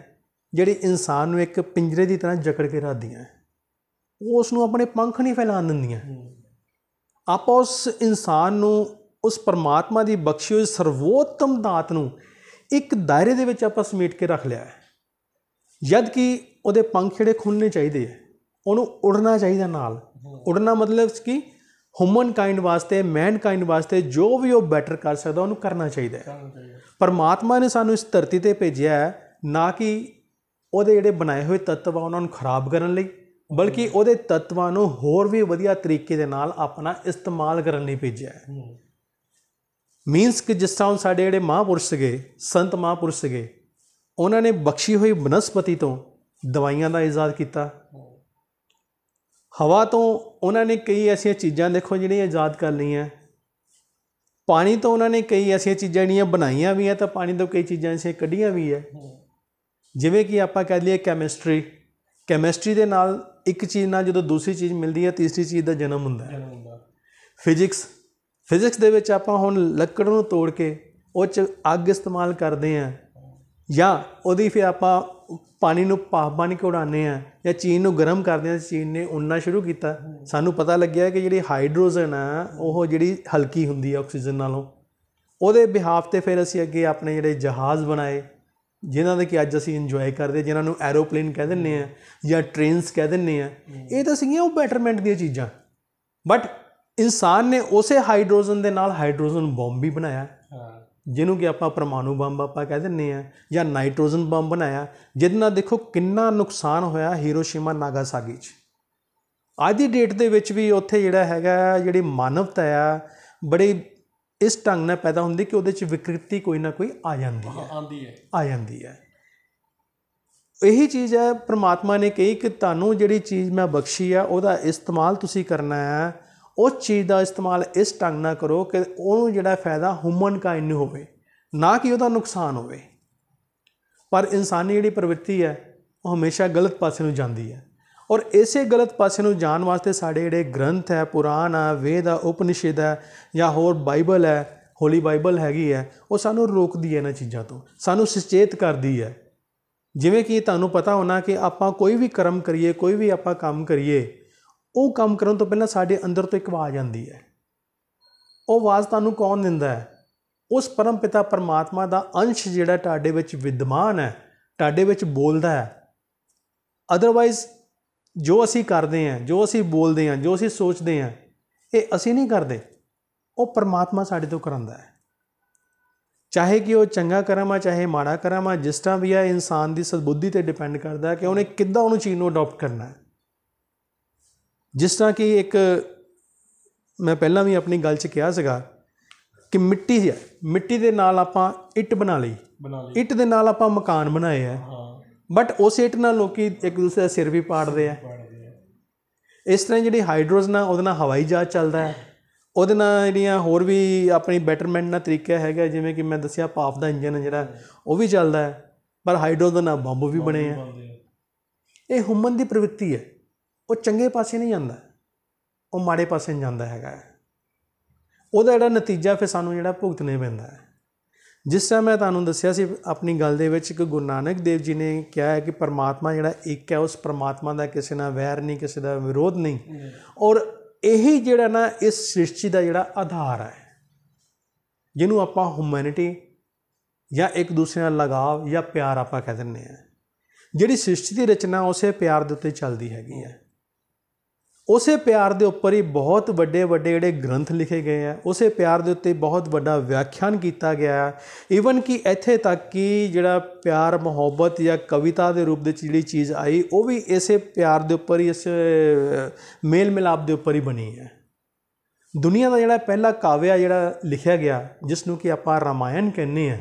ਜਿਹੜੀ ਇਨਸਾਨ ਨੂੰ ਇੱਕ ਪਿੰਜਰੇ ਦੀ ਤਰ੍ਹਾਂ ਜਕੜ ਕੇ ਰੱਖਦੀਆਂ, ਉਹ ਉਸ ਨੂੰ ਆਪਣੇ ਪੰਖ ਨਹੀਂ ਫੈਲਾਉਣ ਦਿੰਦੀਆਂ। ਆਪਾਂ ਉਸ ਇਨਸਾਨ ਨੂੰ, ਉਸ ਪਰਮਾਤਮਾ ਦੀ ਬਖਸ਼ੀ ਹੋਈ ਸਰਵੋਤਮ ਦਾਤ ਨੂੰ ਇੱਕ ਦਾਇਰੇ ਦੇ ਵਿੱਚ ਆਪਾਂ ਸਮੇਟ ਕੇ ਰੱਖ ਲਿਆ ਹੈ, ਜਦ ਕਿ ਉਹਦੇ ਪੰਖ ਜਿਹੜੇ ਖੁੱਲ੍ਹਣੇ ਚਾਹੀਦੇ ਹੈ, ਉਹਨੂੰ ਉੜਨਾ ਚਾਹੀਦਾ ਨਾਲ। ਉੜਨਾ ਮਤਲਬ ਕਿ ਹਿਊਮਨ ਕਾਈਂਡ ਵਾਸਤੇ, ਮੈਨ ਕਾਈਂਡ ਵਾਸਤੇ ਜੋ ਵੀ ਉਹ ਬੈਟਰ ਕਰ ਸਕਦਾ ਉਹਨੂੰ ਕਰਨਾ ਚਾਹੀਦਾ ਹੈ। ਪਰਮਾਤਮਾ ਨੇ ਸਾਨੂੰ ਇਸ ਧਰਤੀ 'ਤੇ ਭੇਜਿਆ ਹੈ ਨਾ ਕਿ ਉਹਦੇ ਜਿਹੜੇ ਬਣਾਏ ਹੋਏ ਤੱਤਵ ਆ ਉਹਨਾਂ ਨੂੰ ਖਰਾਬ ਕਰਨ ਲਈ, ਬਲਕਿ ਉਹਦੇ ਤੱਤਵਾਂ ਨੂੰ ਹੋਰ ਵੀ ਵਧੀਆ ਤਰੀਕੇ ਦੇ ਨਾਲ ਆਪਣਾ ਇਸਤੇਮਾਲ ਕਰਨ ਲਈ ਭੇਜਿਆ ਹੈ। ਮੀਨਸ ਕਿ ਜਿਸ ਤਰ੍ਹਾਂ ਸਾਡੇ ਜਿਹੜੇ ਮਹਾਂਪੁਰਸ਼ ਸੀਗੇ, ਸੰਤ ਮਹਾਂਪੁਰਸ਼ ਸੀਗੇ, ਉਹਨਾਂ ਨੇ ਬਖਸ਼ੀ ਹੋਈ ਬਨਸਪਤੀ ਤੋਂ ਦਵਾਈਆਂ ਦਾ ਇਜਾਦ ਕੀਤਾ। ਹਵਾ ਤੋਂ ਉਹਨਾਂ ਨੇ ਕਈ ਐਸੀਆਂ ਚੀਜ਼ਾਂ ਦੇਖੋ ਜਿਹੜੀਆਂ ਇਜਾਦ ਕਰ ਲਈਆਂ। ਪਾਣੀ ਤੋਂ ਉਹਨਾਂ ਨੇ ਕਈ ਐਸੀਆਂ ਚੀਜ਼ਾਂ ਜਿਹੜੀਆਂ ਬਣਾਈਆਂ ਵੀ ਹੈ, ਤਾਂ ਪਾਣੀ ਤੋਂ ਕਈ ਚੀਜ਼ਾਂ ਐਸੀਆਂ ਕੱਢੀਆਂ ਵੀ ਹੈ। ਜਿਵੇਂ ਕਿ ਆਪਾਂ ਕਹਿ ਲਈਏ ਕੈਮਿਸਟਰੀ ਦੇ ਨਾਲ ਇੱਕ ਚੀਜ਼ ਨਾਲ ਜਦੋਂ ਦੂਸਰੀ ਚੀਜ਼ ਮਿਲਦੀ ਹੈ, ਤੀਸਰੀ ਚੀਜ਼ ਦਾ ਜਨਮ ਹੁੰਦਾ ਹੈ। ਫਿਜ਼ਿਕਸ ਦੇ ਵਿੱਚ ਆਪਾਂ ਹੁਣ ਲੱਕੜ ਨੂੰ ਤੋੜ ਕੇ ਉਹ 'ਚ ਅੱਗ ਇਸਤੇਮਾਲ ਕਰਦੇ ਹਾਂ, ਜਾਂ ਉਹਦੀ ਫਿਰ ਆਪਾਂ ਪਾਣੀ ਨੂੰ ਭਾਫ ਬਣ ਕੇ ਉਡਾਉਂਦੇ ਹਾਂ, ਜਾਂ ਚੀਨ ਨੂੰ ਗਰਮ ਕਰਦੇ ਹਾਂ। ਚੀਨ ਨੇ ਉਡਣਾ ਸ਼ੁਰੂ ਕੀਤਾ, ਸਾਨੂੰ ਪਤਾ ਲੱਗਿਆ ਕਿ ਜਿਹੜੀ ਹਾਈਡਰੋਜਨ ਆ ਉਹ ਜਿਹੜੀ ਹਲਕੀ ਹੁੰਦੀ ਹੈ ਆਕਸੀਜਨ ਨਾਲੋਂ, ਉਹਦੇ ਬਿਹਾਫ 'ਤੇ ਫਿਰ ਅਸੀਂ ਅੱਗੇ ਆਪਣੇ ਜਿਹੜੇ ਜਹਾਜ਼ ਬਣਾਏ, ਜਿਨ੍ਹਾਂ ਦੇ ਕਿ ਅੱਜ ਅਸੀਂ ਇੰਜੋਏ ਕਰਦੇ, ਜਿਨ੍ਹਾਂ ਨੂੰ ਐਰੋਪਲੇਨ ਕਹਿ ਦਿੰਦੇ ਹਾਂ ਜਾਂ ਟ੍ਰੇਨਸ ਕਹਿ ਦਿੰਦੇ ਹਾਂ। ਇਹ ਤਾਂ ਸੀਗੀਆਂ ਉਹ ਬੈਟਰਮੈਂਟ ਦੀਆਂ ਚੀਜ਼ਾਂ, ਬਟ ਇਨਸਾਨ ਨੇ ਉਸੇ ਹਾਈਡਰੋਜਨ ਦੇ ਨਾਲ ਹਾਈਡਰੋਜਨ ਬੰਬ ਵੀ ਬਣਾਇਆ, ਜਿਹਨੂੰ ਕਿ ਆਪਾਂ ਪਰਮਾਣੂ ਬੰਬ ਆਪਾਂ ਕਹਿ ਦਿੰਦੇ ਹਾਂ, ਜਾਂ ਨਾਈਟ੍ਰੋਜਨ ਬੰਬ ਬਣਾਇਆ, ਜਿਹਦੇ ਨਾਲ ਦੇਖੋ ਕਿੰਨਾ ਨੁਕਸਾਨ ਹੋਇਆ ਹੀਰੋਸ਼ੀਮਾ ਨਾਗਾਸਾਕੀ 'ਚ। ਅੱਜ ਦੀ ਡੇਟ ਦੇ ਵਿੱਚ ਵੀ ਉੱਥੇ ਜਿਹੜਾ ਹੈਗਾ, ਜਿਹੜੀ ਮਾਨਵਤਾ ਆ ਬੜੀ ਇਸ ਢੰਗ ਨਾਲ ਪੈਦਾ ਹੁੰਦੀ ਕਿ ਉਹਦੇ 'ਚ ਵਿਕ੍ਰਿਤੀ ਕੋਈ ਨਾ ਕੋਈ ਆ ਜਾਂਦੀ ਹੈ। ਇਹੀ ਚੀਜ਼ ਹੈ ਪਰਮਾਤਮਾ ਨੇ ਕਹੀ ਕਿ ਤੁਹਾਨੂੰ ਜਿਹੜੀ ਚੀਜ਼ ਮੈਂ ਬਖਸ਼ੀ ਆ ਉਹਦਾ ਇਸਤੇਮਾਲ ਤੁਸੀਂ ਕਰਨਾ ਹੈ। ਉਸ ਚੀਜ਼ ਦਾ ਇਸਤੇਮਾਲ ਇਸ ਢੰਗ ਨਾਲ ਕਰੋ ਕਿ ਉਹਨੂੰ ਜਿਹੜਾ ਫਾਇਦਾ ਹਿਊਮਨ ਕਾਈਂਡ ਨੂੰ ਹੋਵੇ, ਨਾ ਕਿ ਉਹਦਾ ਨੁਕਸਾਨ ਹੋਵੇ। ਪਰ ਇਨਸਾਨੀ ਜਿਹੜੀ ਪ੍ਰਵਿਰਤੀ ਹੈ ਉਹ ਹਮੇਸ਼ਾ ਗਲਤ ਪਾਸੇ ਨੂੰ ਜਾਂਦੀ ਹੈ, ਔਰ ਇਸੇ ਗਲਤ ਪਾਸੇ ਨੂੰ ਜਾਣ ਵਾਸਤੇ ਸਾਡੇ ਜਿਹੜੇ ਗ੍ਰੰਥ ਹੈ, ਪੁਰਾਣ ਆ, ਵੇਦ ਆ, ਉਪਨਿਸ਼ਦ ਹੈ, ਜਾਂ ਹੋਰ ਬਾਈਬਲ ਹੈ, ਹੋਲੀ ਬਾਈਬਲ ਹੈਗੀ ਹੈ, ਉਹ ਸਾਨੂੰ ਰੋਕਦੀ ਹੈ ਇਹਨਾਂ ਚੀਜ਼ਾਂ ਤੋਂ, ਸਾਨੂੰ ਸੁਚੇਤ ਕਰਦੀ ਹੈ। ਜਿਵੇਂ ਕਿ ਤੁਹਾਨੂੰ ਪਤਾ ਹੋਣਾ ਕਿ ਆਪਾਂ ਕੋਈ ਵੀ ਕਰਮ ਕਰੀਏ, ਕੋਈ ਵੀ ਆਪਾਂ ਕੰਮ ਕਰੀਏ, ਉਹ ਕੰਮ ਕਰਨ ਤੋਂ ਪਹਿਲਾਂ ਸਾਡੇ ਅੰਦਰ ਤੋਂ ਇੱਕ ਆਵਾਜ਼ ਆਉਂਦੀ ਹੈ। ਉਹ ਆਵਾਜ਼ ਤੁਹਾਨੂੰ ਕੌਣ ਦਿੰਦਾ ਹੈ? ਉਸ ਪਰਮ ਪਿਤਾ ਪਰਮਾਤਮਾ ਦਾ ਅੰਸ਼ ਜਿਹੜਾ ਤੁਹਾਡੇ ਵਿੱਚ ਵਿਦਮਾਨ ਹੈ, ਤੁਹਾਡੇ ਵਿੱਚ ਬੋਲਦਾ ਹੈ। ਅਦਰਵਾਈਜ਼ ਜੋ ਅਸੀਂ ਕਰਦੇ ਹਾਂ, ਜੋ ਅਸੀਂ ਬੋਲਦੇ ਹਾਂ, ਜੋ ਅਸੀਂ ਸੋਚਦੇ ਹਾਂ, ਇਹ ਅਸੀਂ ਨਹੀਂ ਕਰਦੇ, ਉਹ ਪਰਮਾਤਮਾ ਸਾਡੇ ਤੋਂ ਕਰਾਉਂਦਾ ਹੈ। ਚਾਹੇ ਕਿ ਉਹ ਚੰਗਾ ਕਰਮ ਆ, ਚਾਹੇ ਮਾੜਾ ਕਰਮ ਆ, ਜਿਸ ਤਰ੍ਹਾਂ ਵੀ ਆ, ਇਨਸਾਨ ਦੀ ਸਦਬੁੱਧੀ 'ਤੇ ਡਿਪੈਂਡ ਕਰਦਾ ਕਿ ਉਹਨੇ ਕਿੱਦਾਂ ਉਹਨੂੰ ਚੀਜ਼ ਨੂੰ ਅਡੋਪਟ ਕਰਨਾ ਹੈ। ਜਿਸ ਤਰ੍ਹਾਂ ਕਿ ਇੱਕ ਮੈਂ ਪਹਿਲਾਂ ਵੀ ਆਪਣੀ ਗੱਲ 'ਚ ਕਿਹਾ ਸੀਗਾ ਕਿ ਮਿੱਟੀ ਹੈ, ਮਿੱਟੀ ਦੇ ਨਾਲ ਆਪਾਂ ਇੱਟ ਬਣਾ ਲਈ, ਇੱਟ ਦੇ ਨਾਲ ਆਪਾਂ ਮਕਾਨ ਬਣਾਏ ਹੈ, ਬਟ ਉਸ ਇੱਟ ਨਾਲ ਲੋਕ ਇੱਕ ਦੂਸਰੇ ਦਾ ਸਿਰ ਵੀ ਪਾੜਦੇ ਆ। ਇਸ ਤਰ੍ਹਾਂ ਜਿਹੜੀ ਹਾਈਡਰੋਜਨ ਆ ਉਹਦੇ ਨਾਲ ਹਵਾਈ ਜਹਾਜ਼ ਚੱਲਦਾ ਹੈ, ਉਹਦੇ ਨਾਲ ਜਿਹੜੀਆਂ ਹੋਰ ਵੀ ਆਪਣੀ ਬੈਟਰਮੈਂਟ ਨਾਲ ਤਰੀਕਾ ਹੈਗਾ, ਜਿਵੇਂ ਕਿ ਮੈਂ ਦੱਸਿਆ ਭਾਫ ਦਾ ਇੰਜਨ ਜਿਹੜਾ ਉਹ ਵੀ ਚੱਲਦਾ ਹੈ, ਪਰ ਹਾਈਡਰੋਜਨ ਨਾਲ ਬੰਬ ਵੀ ਬਣੇ ਆ। ਇਹ ਹਿਊਮਨ ਦੀ ਪ੍ਰਵਿਰਤੀ ਹੈ, ਉਹ ਚੰਗੇ ਪਾਸੇ ਨਹੀਂ ਜਾਂਦਾ, ਉਹ ਮਾੜੇ ਪਾਸੇ ਨਹੀਂ ਜਾਂਦਾ ਹੈਗਾ। ਉਹਦਾ ਜਿਹੜਾ ਨਤੀਜਾ ਫਿਰ ਸਾਨੂੰ ਜਿਹੜਾ ਭੁਗਤਣੇ ਪੈਂਦਾ ਹੈ। ਜਿਸ ਤਰ੍ਹਾਂ ਮੈਂ ਤੁਹਾਨੂੰ ਦੱਸਿਆ ਸੀ ਆਪਣੀ ਗੱਲ ਦੇ ਵਿੱਚ ਕਿ ਗੁਰੂ ਨਾਨਕ ਦੇਵ ਜੀ ਨੇ ਕਿਹਾ ਹੈ ਕਿ ਪਰਮਾਤਮਾ ਜਿਹੜਾ ਇੱਕ ਹੈ, ਉਸ ਪਰਮਾਤਮਾ ਦਾ ਕਿਸੇ ਨਾਲ ਵੈਰ ਨਹੀਂ, ਕਿਸੇ ਦਾ ਵਿਰੋਧ ਨਹੀਂ, ਔਰ ਇਹੀ ਜਿਹੜਾ ਨਾ ਇਸ ਸ੍ਰਿਸ਼ਟੀ ਦਾ ਜਿਹੜਾ ਆਧਾਰ ਹੈ, ਜਿਹਨੂੰ ਆਪਾਂ ਹਿਊਮੈਨਿਟੀ ਜਾਂ ਇੱਕ ਦੂਸਰੇ ਨਾਲ ਲਗਾਵ ਜਾਂ ਪਿਆਰ ਆਪਾਂ ਕਹਿ ਦਿੰਦੇ ਹਾਂ। ਜਿਹੜੀ ਸ੍ਰਿਸ਼ਟੀ ਦੀ ਰਚਨਾ ਉਸੇ ਪਿਆਰ ਦੇ ਉੱਤੇ ਚੱਲਦੀ ਹੈਗੀ ਹੈ। ਉਸੇ ਪਿਆਰ ਦੇ ਉੱਪਰ ਹੀ ਬਹੁਤ ਵੱਡੇ ਵੱਡੇ ਜਿਹੜੇ ਗ੍ਰੰਥ ਲਿਖੇ ਗਏ ਆ, ਉਸੇ ਪਿਆਰ ਦੇ ਉੱਤੇ ਬਹੁਤ ਵੱਡਾ ਵਿਆਖਿਆਨ ਕੀਤਾ ਗਿਆ। ਈਵਨ ਕਿ ਇੱਥੇ ਤੱਕ ਕਿ ਜਿਹੜਾ ਪਿਆਰ, ਮੁਹੱਬਤ ਜਾਂ ਕਵਿਤਾ ਦੇ ਰੂਪ ਵਿੱਚ ਜਿਹੜੀ ਚੀਜ਼ ਆਈ, ਉਹ ਵੀ ਇਸੇ ਪਿਆਰ ਦੇ ਉੱਪਰ ਹੀ, ਇਸ ਮੇਲ ਮਿਲਾਪ ਦੇ ਉੱਪਰ ਹੀ ਬਣੀ ਹੈ। ਦੁਨੀਆ ਦਾ ਜਿਹੜਾ ਪਹਿਲਾ ਕਾਵਿਆ ਜਿਹੜਾ ਲਿਖਿਆ ਗਿਆ, ਜਿਸ ਨੂੰ ਕਿ ਆਪਾਂ ਰਾਮਾਇਣ ਕਹਿੰਦੇ ਹਾਂ,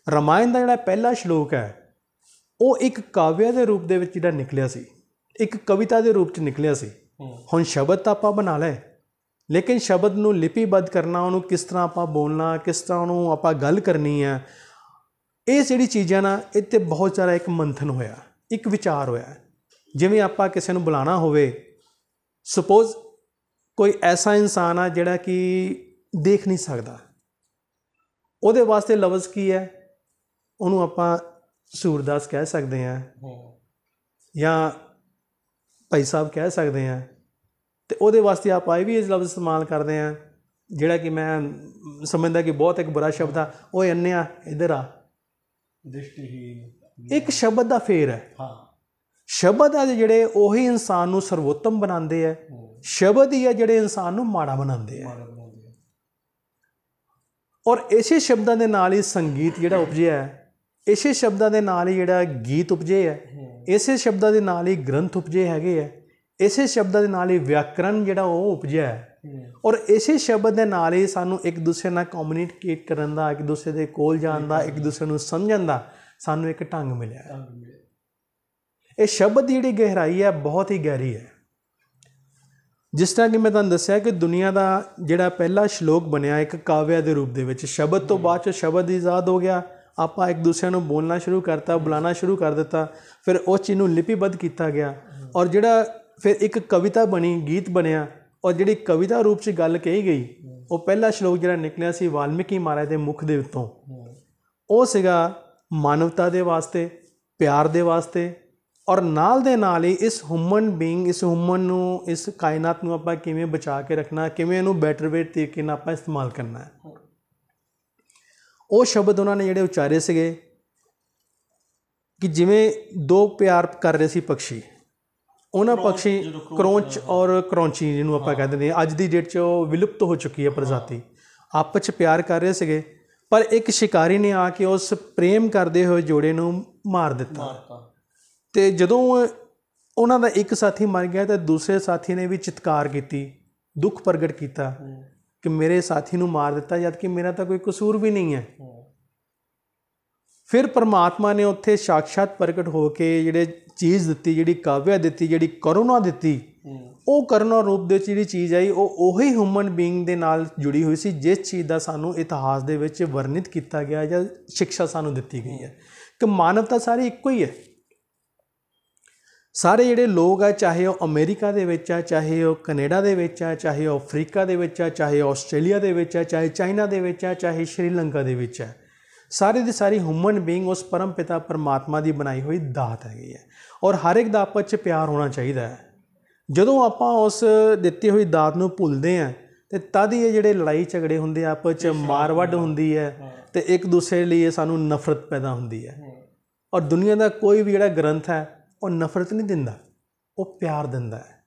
ਰਾਮਾਇਣ ਦਾ ਜਿਹੜਾ ਪਹਿਲਾ ਸ਼ਲੋਕ ਹੈ ਉਹ ਇੱਕ ਕਾਵਿਆ ਦੇ ਰੂਪ ਦੇ ਵਿੱਚ ਜਿਹੜਾ ਨਿਕਲਿਆ ਸੀ, ਇੱਕ ਕਵਿਤਾ ਦੇ ਰੂਪ 'ਚ ਨਿਕਲਿਆ ਸੀ। ਹੁਣ ਸ਼ਬਦ ਤਾਂ ਆਪਾਂ ਬਣਾ ਲਏ, ਲੇਕਿਨ ਸ਼ਬਦ ਨੂੰ ਲਿਪੀਬੱਧ ਕਰਨਾ, ਉਹਨੂੰ ਕਿਸ ਤਰ੍ਹਾਂ ਆਪਾਂ ਬੋਲਣਾ, ਕਿਸ ਤਰ੍ਹਾਂ ਉਹਨੂੰ ਆਪਾਂ ਗੱਲ ਕਰਨੀ ਹੈ, ਇਹ ਜਿਹੜੀ ਚੀਜ਼ਾਂ ਨਾ ਇਹ 'ਤੇ ਬਹੁਤ ਸਾਰਾ ਇੱਕ ਮੰਥਨ ਹੋਇਆ, ਇੱਕ ਵਿਚਾਰ ਹੋਇਆ। ਜਿਵੇਂ ਆਪਾਂ ਕਿਸੇ ਨੂੰ ਬੁਲਾਉਣਾ ਹੋਵੇ, ਸਪੋਜ਼ ਕੋਈ ਐਸਾ ਇਨਸਾਨ ਆ ਜਿਹੜਾ ਕਿ ਦੇਖ ਨਹੀਂ ਸਕਦਾ, ਉਹਦੇ ਵਾਸਤੇ ਲਫ਼ਜ਼ ਕੀ ਹੈ? ਉਹਨੂੰ ਆਪਾਂ ਸੂਰਦਾਸ ਕਹਿ ਸਕਦੇ ਹਾਂ ਜਾਂ ਭਾਈ ਸਾਹਿਬ ਕਹਿ ਸਕਦੇ ਹਾਂ। ਅਤੇ ਉਹਦੇ ਵਾਸਤੇ ਆਪਾਂ ਇਹ ਵੀ ਇਹ ਲਫ਼ਜ਼ ਇਸਤੇਮਾਲ ਕਰਦੇ ਹਾਂ ਜਿਹੜਾ ਕਿ ਮੈਂ ਸਮਝਦਾ ਕਿ ਬਹੁਤ ਇੱਕ ਬੁਰਾ ਸ਼ਬਦ ਆ, ਓਏ ਅੰਨਿਆ ਇੱਧਰ ਆ। ਦ੍ਰਿਸ਼ਟੀਹੀਨ ਇੱਕ ਸ਼ਬਦ ਦਾ ਫੇਰ ਹੈ। ਸ਼ਬਦ ਆ ਜਿਹੜੇ ਉਹੀ ਇਨਸਾਨ ਨੂੰ ਸਰਵੋਤਮ ਬਣਾਉਂਦੇ ਆ, ਸ਼ਬਦ ਹੀ ਆ ਜਿਹੜੇ ਇਨਸਾਨ ਨੂੰ ਮਾੜਾ ਬਣਾਉਂਦੇ ਆ। ਔਰ ਇਸੇ ਸ਼ਬਦਾਂ ਦੇ ਨਾਲ ਹੀ ਸੰਗੀਤ ਜਿਹੜਾ ਉਪਜਿਆ ਹੈ, ਇਸੇ ਸ਼ਬਦਾਂ ਦੇ ਨਾਲ ਹੀ ਜਿਹੜਾ ਗੀਤ ਉਪਜੇ ਹੈ, ਇਸੇ ਸ਼ਬਦਾਂ ਦੇ ਨਾਲ ਹੀ ਗ੍ਰੰਥ ਉਪਜੇ ਹੈਗੇ ਆ, ਇਸੇ ਸ਼ਬਦਾਂ ਦੇ ਨਾਲ ਹੀ ਵਿਆਕਰਨ ਜਿਹੜਾ ਉਹ ਉਪਜਿਆ ਹੈ। ਔਰ ਇਸੇ ਸ਼ਬਦ ਦੇ ਨਾਲ ਹੀ ਸਾਨੂੰ ਇੱਕ ਦੂਸਰੇ ਨਾਲ ਕਮਿਊਨੀਕੇਟ ਕਰਨ ਦਾ, ਇੱਕ ਦੂਸਰੇ ਦੇ ਕੋਲ ਜਾਣ ਦਾ, ਇੱਕ ਦੂਸਰੇ ਨੂੰ ਸਮਝਣ ਦਾ ਸਾਨੂੰ ਇੱਕ ਢੰਗ ਮਿਲਿਆ। ਇਹ ਸ਼ਬਦ ਦੀ ਜਿਹੜੀ ਗਹਿਰਾਈ ਹੈ ਬਹੁਤ ਹੀ ਗਹਿਰੀ ਹੈ। ਜਿਸ ਤਰ੍ਹਾਂ ਕਿ ਮੈਂ ਤੁਹਾਨੂੰ ਦੱਸਿਆ ਕਿ ਦੁਨੀਆ ਦਾ ਜਿਹੜਾ ਪਹਿਲਾ ਸ਼ਲੋਕ ਬਣਿਆ ਇੱਕ ਕਾਵਿਆ ਦੇ ਰੂਪ ਦੇ ਵਿੱਚ, ਸ਼ਬਦ ਤੋਂ ਬਾਅਦ 'ਚ ਸ਼ਬਦ ਈਜਾਦ ਹੋ ਗਿਆ, ਆਪਾਂ ਇੱਕ ਦੂਸਰੇ ਨੂੰ ਬੋਲਣਾ ਸ਼ੁਰੂ ਕਰਤਾ, ਬੁਲਾਉਣਾ ਸ਼ੁਰੂ ਕਰ ਦਿੱਤਾ, ਫਿਰ ਉਸ ਚੀਜ਼ ਨੂੰ ਲਿਪੀਬੱਧ ਕੀਤਾ ਗਿਆ ਔਰ ਜਿਹੜਾ ਫਿਰ ਇੱਕ ਕਵਿਤਾ ਬਣੀ, ਗੀਤ ਬਣਿਆ। ਔਰ ਜਿਹੜੀ ਕਵਿਤਾ ਰੂਪ 'ਚ ਗੱਲ ਕਹੀ ਗਈ, ਉਹ ਪਹਿਲਾ ਸ਼ਲੋਕ ਜਿਹੜਾ ਨਿਕਲਿਆ ਸੀ ਵਾਲਮੀਕੀ ਮਹਾਰਾਜ ਦੇ ਮੁਖ ਦੇ ਉੱਤੋਂ, ਉਹ ਸੀਗਾ ਮਾਨਵਤਾ ਦੇ ਵਾਸਤੇ, ਪਿਆਰ ਦੇ ਵਾਸਤੇ, ਔਰ ਨਾਲ ਦੇ ਨਾਲ ਹੀ ਇਸ ਹਿਊਮਨ ਬੀਇੰਗ, ਇਸ ਹਿਊਮਨ ਨੂੰ, ਇਸ ਕਾਇਨਾਤ ਨੂੰ ਆਪਾਂ ਕਿਵੇਂ ਬਚਾ ਕੇ ਰੱਖਣਾ, ਕਿਵੇਂ ਇਹਨੂੰ ਬੈਟਰ ਵੇ ਤਰੀਕੇ ਨਾਲ ਆਪਾਂ ਇਸਤੇਮਾਲ ਕਰਨਾ ਹੈ। ਉਹ ਸ਼ਬਦ ਉਹਨਾਂ ਨੇ ਜਿਹੜੇ ਉਚਾਰੇ ਸੀਗੇ ਕਿ ਜਿਵੇਂ ਦੋ ਪਿਆਰ ਕਰ ਰਹੇ ਸੀ ਪੰਛੀ, ਉਹਨਾਂ ਪੰਛੀ ਕਰੋਂਚ ਔਰ ਕਰੌਂਚੀ ਜਿਹਨੂੰ ਆਪਾਂ ਕਹਿ ਦਿੰਦੇ ਹਾਂ, ਅੱਜ ਦੀ ਡੇਟ 'ਚ ਉਹ ਵਿਲੁਪਤ ਹੋ ਚੁੱਕੀ ਹੈ ਪ੍ਰਜਾਤੀ, ਆਪਸ 'ਚ ਪਿਆਰ ਕਰ ਰਹੇ ਸੀਗੇ, ਪਰ ਇੱਕ ਸ਼ਿਕਾਰੀ ਨੇ ਆ ਕੇ ਉਸ ਪ੍ਰੇਮ ਕਰਦੇ ਹੋਏ ਜੋੜੇ ਨੂੰ ਮਾਰ ਦਿੱਤਾ। ਅਤੇ ਜਦੋਂ ਉਹਨਾਂ ਦਾ ਇੱਕ ਸਾਥੀ ਮਰ ਗਿਆ ਤਾਂ ਦੂਸਰੇ ਸਾਥੀ ਨੇ ਵੀ ਚਿਤਕਾਰ ਕੀਤੀ, ਦੁੱਖ ਪ੍ਰਗਟ ਕੀਤਾ ਕਿ ਮੇਰੇ ਸਾਥੀ ਨੂੰ ਮਾਰ ਦਿੱਤਾ ਜਦ ਕਿ ਮੇਰਾ ਤਾਂ ਕੋਈ ਕਸੂਰ ਵੀ ਨਹੀਂ ਹੈ। ਫਿਰ ਪਰਮਾਤਮਾ ਨੇ ਉੱਥੇ ਸਾਕਸ਼ਾਤ ਪ੍ਰਗਟ ਹੋ ਕੇ ਜਿਹੜੇ ਚੀਜ਼ ਦਿੱਤੀ, ਜਿਹੜੀ ਕਾਵਿਆ ਦਿੱਤੀ, ਜਿਹੜੀ ਕਰੁਣਾ ਦਿੱਤੀ, ਉਹ ਕਰੁਣਾ ਰੂਪ ਦੇ ਵਿੱਚ ਜਿਹੜੀ ਚੀਜ਼ ਆਈ ਉਹ ਉਹੀ ਹਿਊਮਨ ਬੀਇੰਗ ਦੇ ਨਾਲ ਜੁੜੀ ਹੋਈ ਸੀ ਜਿਸ ਚੀਜ਼ ਦਾ ਸਾਨੂੰ ਇਤਿਹਾਸ ਦੇ ਵਿੱਚ ਵਰਣਿਤ ਕੀਤਾ ਗਿਆ ਜਾਂ ਸਿੱਖਿਆ ਸਾਨੂੰ ਦਿੱਤੀ ਗਈ ਹੈ ਕਿ ਮਾਨਵਤਾ ਸਾਰੀ ਇੱਕੋ ਹੀ ਹੈ। ਸਾਰੇ ਜਿਹੜੇ ਲੋਕ ਆ, ਚਾਹੇ ਉਹ ਅਮਰੀਕਾ ਦੇ ਵਿੱਚ ਆ, ਚਾਹੇ ਉਹ ਕੈਨੇਡਾ ਦੇ ਵਿੱਚ ਆ, ਚਾਹੇ ਉਹ ਅਫਰੀਕਾ ਦੇ ਵਿੱਚ ਆ, ਚਾਹੇ ਆਸਟ੍ਰੇਲੀਆ ਦੇ ਵਿੱਚ ਆ, ਚਾਹੇ ਚਾਈਨਾ ਦੇ ਵਿੱਚ ਆ, ਚਾਹੇ ਸ਼੍ਰੀਲੰਕਾ ਦੇ ਵਿੱਚ ਹੈ, ਸਾਰੇ ਦੀ ਸਾਰੀ ਹਿਊਮਨ ਬੀਇੰਗ ਉਸ ਪਰਮ ਪਿਤਾ ਪਰਮਾਤਮਾ ਦੀ ਬਣਾਈ ਹੋਈ ਦਾਤ ਹੈਗੀ ਹੈ। ਔਰ ਹਰ ਇੱਕ ਦਾ ਆਪਸ 'ਚ ਪਿਆਰ ਹੋਣਾ ਚਾਹੀਦਾ ਹੈ। ਜਦੋਂ ਆਪਾਂ ਉਸ ਦਿੱਤੀ ਹੋਈ ਦਾਤ ਨੂੰ ਭੁੱਲਦੇ ਹਾਂ ਅਤੇ ਤਦ ਹੀ ਇਹ ਜਿਹੜੇ ਲੜਾਈ ਝਗੜੇ ਹੁੰਦੇ ਆ, ਆਪਸ 'ਚ ਮਾਰ ਵੱਢ ਹੁੰਦੀ ਹੈ ਅਤੇ ਇੱਕ ਦੂਸਰੇ ਲਈ ਸਾਨੂੰ ਨਫ਼ਰਤ ਪੈਦਾ ਹੁੰਦੀ ਹੈ। ਔਰ ਦੁਨੀਆ ਦਾ ਕੋਈ ਵੀ ਜਿਹੜਾ ਗ੍ਰੰਥ ਹੈ ਉਹ ਨਫ਼ਰਤ ਨਹੀਂ ਦਿੰਦਾ, ਉਹ ਪਿਆਰ ਦਿੰਦਾ ਹੈ।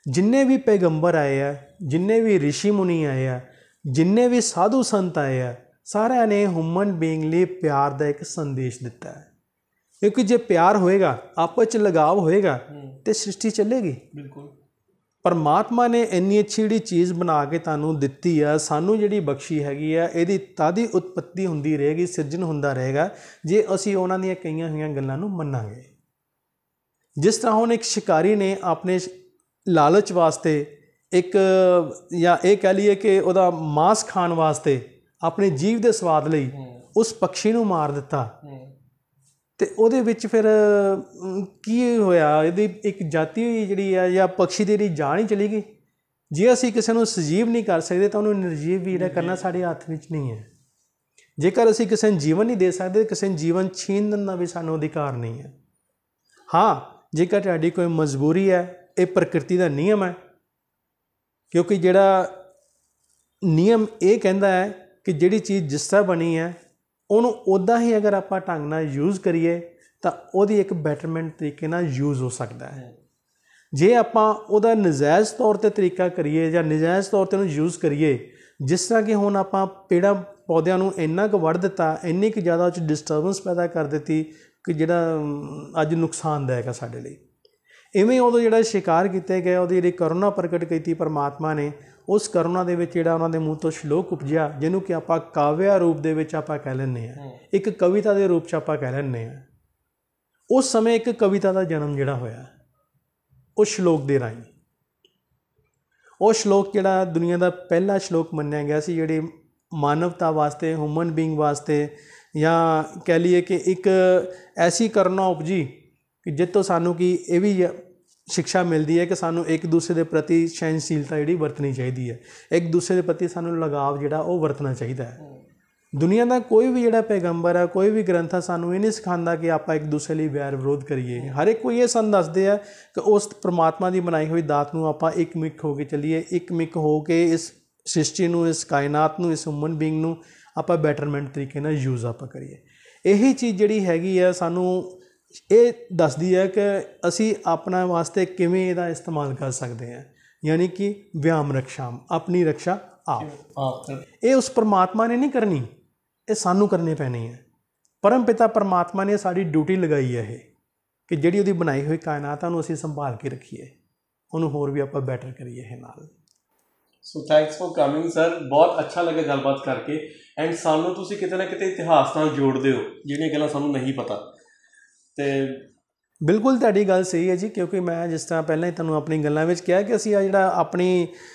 ਜਿੰਨੇ ਵੀ ਪੈਗੰਬਰ ਆਏ ਆ, ਜਿੰਨੇ ਵੀ ਰਿਸ਼ੀ ਮੁਨੀ ਆਏ ਆ, ਜਿੰਨੇ ਵੀ ਸਾਧੂ ਸੰਤ ਆਏ ਆ, ਸਾਰਿਆਂ ਨੇ ਹਿਊਮਨ ਬੀਇੰਗ ਲਈ ਪਿਆਰ ਦਾ ਇੱਕ ਸੰਦੇਸ਼ ਦਿੱਤਾ ਹੈ। ਕਿਉਂਕਿ ਜੇ ਪਿਆਰ ਹੋਏਗਾ, ਆਪਸ 'ਚ ਲਗਾਵ ਹੋਏਗਾ ਤੇ ਸ੍ਰਿਸ਼ਟੀ ਚੱਲੇਗੀ। ਬਿਲਕੁਲ ਪਰਮਾਤਮਾ ਨੇ ਇੰਨੀ ਅੱਛੀ ਜਿਹੜੀ ਚੀਜ਼ ਬਣਾ ਕੇ ਤੁਹਾਨੂੰ ਦਿੱਤੀ ਆ, ਸਾਨੂੰ ਜਿਹੜੀ ਬਖਸ਼ੀ ਹੈਗੀ ਆ, ਇਹਦੀ ਤਦ ਹੀ ਉਤਪੱਤੀ ਹੁੰਦੀ ਰਹੇਗੀ, ਸਿਰਜਣ ਹੁੰਦਾ ਰਹੇਗਾ ਜੇ ਅਸੀਂ ਉਹਨਾਂ ਦੀਆਂ ਕਈਆਂ ਹੋਈਆਂ ਗੱਲਾਂ ਨੂੰ ਮੰਨਾਂਗੇ। ਜਿਸ ਤਰ੍ਹਾਂ ਹੁਣ ਇੱਕ ਸ਼ਿਕਾਰੀ ਨੇ ਆਪਣੇ ਲਾਲਚ ਵਾਸਤੇ ਇੱਕ, ਜਾਂ ਇਹ ਕਹਿ ਲਈਏ ਕਿ ਉਹਦਾ ਮਾंस ਖਾਣ ਵਾਸਤੇ, ਆਪਣੇ ਜੀਵ ਦੇ ਸਵਾਦ ਲਈ ਉਸ ਪੰਛੀ ਨੂੰ ਮਾਰ ਦਿੱਤਾ ਅਤੇ ਉਹਦੇ ਵਿੱਚ ਫਿਰ ਕੀ ਹੋਇਆ, ਇਹਦੀ ਇੱਕ ਜਾਤੀ ਜਿਹੜੀ ਆ ਜਾਂ ਪੰਛੀ ਦੀ ਜਿਹੜੀ ਜਾਨ ਹੀ ਚਲੀ ਗਈ। ਜੇ ਅਸੀਂ ਕਿਸੇ ਨੂੰ ਸਜੀਵ ਨਹੀਂ ਕਰ ਸਕਦੇ ਤਾਂ ਉਹਨੂੰ ਨਿਰਜੀਵ ਵੀ ਜਿਹੜਾ ਕਰਨਾ ਸਾਡੇ ਹੱਥ ਵਿੱਚ ਨਹੀਂ ਹੈ। ਜੇਕਰ ਅਸੀਂ ਕਿਸੇ ਨੂੰ ਜੀਵਨ ਨਹੀਂ ਦੇ ਸਕਦੇ, ਕਿਸੇ ਨੂੰ ਜੀਵਨ ਛੀਨਣ ਦਾ ਵੀ ਸਾਨੂੰ ਅਧਿਕਾਰ ਨਹੀਂ ਹੈ। ਹਾਂ, ਜੇਕਰ ਤੁਹਾਡੀ ਕੋਈ ਮਜਬੂਰੀ ਹੈ, ਇਹ ਪ੍ਰਕਿਰਤੀ ਦਾ ਨਿਯਮ ਹੈ, ਕਿਉਂਕਿ ਜਿਹੜਾ ਨਿਯਮ ਇਹ ਕਹਿੰਦਾ ਹੈ ਕਿ ਜਿਹੜੀ ਚੀਜ਼ ਜਿਸ ਤਰ੍ਹਾਂ ਬਣੀ ਹੈ ਉਹਨੂੰ ਉੱਦਾਂ ਹੀ ਅਗਰ ਆਪਾਂ ਢੰਗ ਨਾਲ ਯੂਜ਼ ਕਰੀਏ ਤਾਂ ਉਹਦੀ ਇੱਕ ਬੈਟਰਮੈਂਟ ਤਰੀਕੇ ਨਾਲ ਯੂਜ਼ ਹੋ ਸਕਦਾ ਹੈ। ਜੇ ਆਪਾਂ ਉਹਦਾ ਨਜਾਇਜ਼ ਤੌਰ 'ਤੇ ਤਰੀਕਾ ਕਰੀਏ ਜਾਂ ਨਜਾਇਜ਼ ਤੌਰ 'ਤੇ ਉਹਨੂੰ ਯੂਜ਼ ਕਰੀਏ, ਜਿਸ ਤਰ੍ਹਾਂ ਕਿ ਹੁਣ ਆਪਾਂ ਪੇੜਾਂ ਪੌਦਿਆਂ ਨੂੰ ਇੰਨਾ ਕੁ ਵੱਢ ਦਿੱਤਾ, ਇੰਨੀ ਕੁ ਜ਼ਿਆਦਾ ਉਹ 'ਚ ਡਿਸਟਰਬੈਂਸ ਪੈਦਾ ਕਰ ਦਿੱਤੀ ਕਿ ਜਿਹੜਾ ਅੱਜ ਨੁਕਸਾਨਦਾਇਕ ਹੈ ਸਾਡੇ ਲਈ। ਇਵੇਂ ਉਦੋਂ ਜਿਹੜਾ ਸ਼ਿਕਾਰ ਕੀਤੇ ਗਏ, ਉਹਦੀ ਜਿਹੜੀ ਕਰੁਣਾ ਪ੍ਰਗਟ ਕੀਤੀ ਪਰਮਾਤਮਾ ਨੇ, ਉਸ ਕਰੁਣਾ ਦੇ ਵਿੱਚ ਜਿਹੜਾ ਉਹਨਾਂ ਦੇ ਮੂੰਹ ਤੋਂ ਸ਼ਲੋਕ ਉਪਜਿਆ, ਜਿਹਨੂੰ ਕਿ ਆਪਾਂ ਕਾਵਿਆ ਰੂਪ ਦੇ ਵਿੱਚ ਆਪਾਂ ਕਹਿ ਲੈਂਦੇ ਹਾਂ, ਇੱਕ ਕਵਿਤਾ ਦੇ ਰੂਪ 'ਚ ਆਪਾਂ ਕਹਿ ਲੈਂਦੇ ਹਾਂ। ਉਸ ਸਮੇਂ ਇੱਕ ਕਵਿਤਾ ਦਾ ਜਨਮ ਜਿਹੜਾ ਹੋਇਆ ਉਸ ਸ਼ਲੋਕ ਦੇ ਰਾਹੀਂ। ਉਹ ਸ਼ਲੋਕ ਜਿਹੜਾ ਦੁਨੀਆ ਦਾ ਪਹਿਲਾ ਸ਼ਲੋਕ ਮੰਨਿਆ ਗਿਆ ਸੀ, ਜਿਹੜੀ ਮਾਨਵਤਾ ਵਾਸਤੇ, ਹਿਊਮਨ ਬੀਇੰਗ ਵਾਸਤੇ, ਜਾਂ ਕਹਿ ਲਈਏ ਕਿ ਇੱਕ ਐਸੀ ਕਰਨਾ ਉਪਜੀ ਕਿ ਜਿੱਥੋਂ ਸਾਨੂੰ ਕਿ ਇਹ ਵੀ ਸਿੱਖਿਆ ਮਿਲਦੀ ਹੈ ਕਿ ਸਾਨੂੰ ਇੱਕ ਦੂਸਰੇ ਦੇ ਪ੍ਰਤੀ ਸਹਿਣਸ਼ੀਲਤਾ ਜਿਹੜੀ ਵਰਤਣੀ ਚਾਹੀਦੀ ਹੈ, ਇੱਕ ਦੂਸਰੇ ਦੇ ਪ੍ਰਤੀ ਸਾਨੂੰ ਲਗਾਵ ਜਿਹੜਾ ਉਹ ਵਰਤਣਾ ਚਾਹੀਦਾ ਹੈ। ਦੁਨੀਆ ਦਾ ਕੋਈ ਵੀ ਜਿਹੜਾ ਪੈਗੰਬਰ ਹੈ, ਕੋਈ ਵੀ ਗ੍ਰੰਥ ਹੈ, ਸਾਨੂੰ ਇਹ ਨਹੀਂ ਸਿਖਾਉਂਦਾ ਕਿ ਆਪਾਂ ਇੱਕ ਦੂਸਰੇ ਲਈ ਵੈਰ ਵਿਰੋਧ ਕਰੀਏ। ਹਰ ਇੱਕ ਕੋਈ ਇਹ ਸਾਨੂੰ ਦੱਸਦੇ ਆ ਕਿ ਉਸ ਪਰਮਾਤਮਾ ਦੀ ਬਣਾਈ ਹੋਈ ਦਾਤ ਨੂੰ ਆਪਾਂ ਇੱਕਮਿਕ ਹੋ ਕੇ ਚੱਲੀਏ, ਇੱਕਮਿਕ ਹੋ ਕੇ ਇਸ ਸ੍ਰਿਸ਼ਟੀ ਨੂੰ, ਇਸ ਕਾਇਨਾਤ ਨੂੰ, ਇਸ ਹਿਊਮਨ ਬੀਇੰਗ ਨੂੰ ਆਪਾਂ ਬੈਟਰਮੈਂਟ ਤਰੀਕੇ ਨਾਲ ਯੂਜ਼ ਆਪਾਂ ਕਰੀਏ। ਇਹੀ ਚੀਜ਼ ਜਿਹੜੀ ਹੈਗੀ ਆ ਸਾਨੂੰ ਇਹ ਦੱਸਦੀ ਹੈ ਕਿ ਅਸੀਂ ਆਪਣਾ ਵਾਸਤੇ ਕਿਵੇਂ ਇਹਦਾ ਇਸਤੇਮਾਲ ਕਰ ਸਕਦੇ ਹਾਂ। ਯਾਨੀ ਕਿ ਵਿਆਮ ਰਕਸ਼ਾਮ, ਆਪਣੀ ਰਕਸ਼ਾ ਆਪ। ਇਹ ਉਸ ਪਰਮਾਤਮਾ ਨੇ ਨਹੀਂ ਕਰਨੀ, ਇਹ ਸਾਨੂੰ ਕਰਨੀ ਪੈਣੀ ਹੈ। ਪਰਮ ਪਿਤਾ ਪਰਮਾਤਮਾ ਨੇ ਸਾਡੀ ਡਿਊਟੀ ਲਗਾਈ ਹੈ ਇਹ ਕਿ ਜਿਹੜੀ ਉਹਦੀ ਬਣਾਈ ਹੋਈ ਕਾਇਨਾਤ ਆ ਉਹਨੂੰ ਅਸੀਂ ਸੰਭਾਲ ਕੇ ਰੱਖੀਏ, ਉਹਨੂੰ ਹੋਰ ਵੀ ਆਪਾਂ ਬੈਟਰ ਕਰੀਏ ਇਹ ਨਾਲ। So thanks for coming sir, ਬਹੁਤ ਅੱਛਾ ਲੱਗਾ ਗੱਲਬਾਤ ਕਰਕੇ। ਐਂਡ ਸਾਨੂੰ ਤੁਸੀਂ ਕਿਤੇ ਨਾ ਕਿਤੇ ਇਤਿਹਾਸ ਨਾਲ ਜੋੜਦੇ ਹੋ, ਜਿਹੜੀਆਂ ਗੱਲਾਂ ਸਾਨੂੰ ਨਹੀਂ ਪਤਾ। ਤੇ ਬਿਲਕੁਲ ਤੁਹਾਡੀ ਗੱਲ ਸਹੀ ਹੈ ਜੀ, ਕਿਉਂਕਿ ਮੈਂ ਜਿਸ ਤਰ੍ਹਾਂ ਪਹਿਲਾਂ ਹੀ ਤੁਹਾਨੂੰ ਆਪਣੀ ਗੱਲਾਂ ਵਿੱਚ ਕਿਹਾ ਕਿ ਅਸੀਂ ਆ ਜਿਹੜਾ ਆਪਣੀ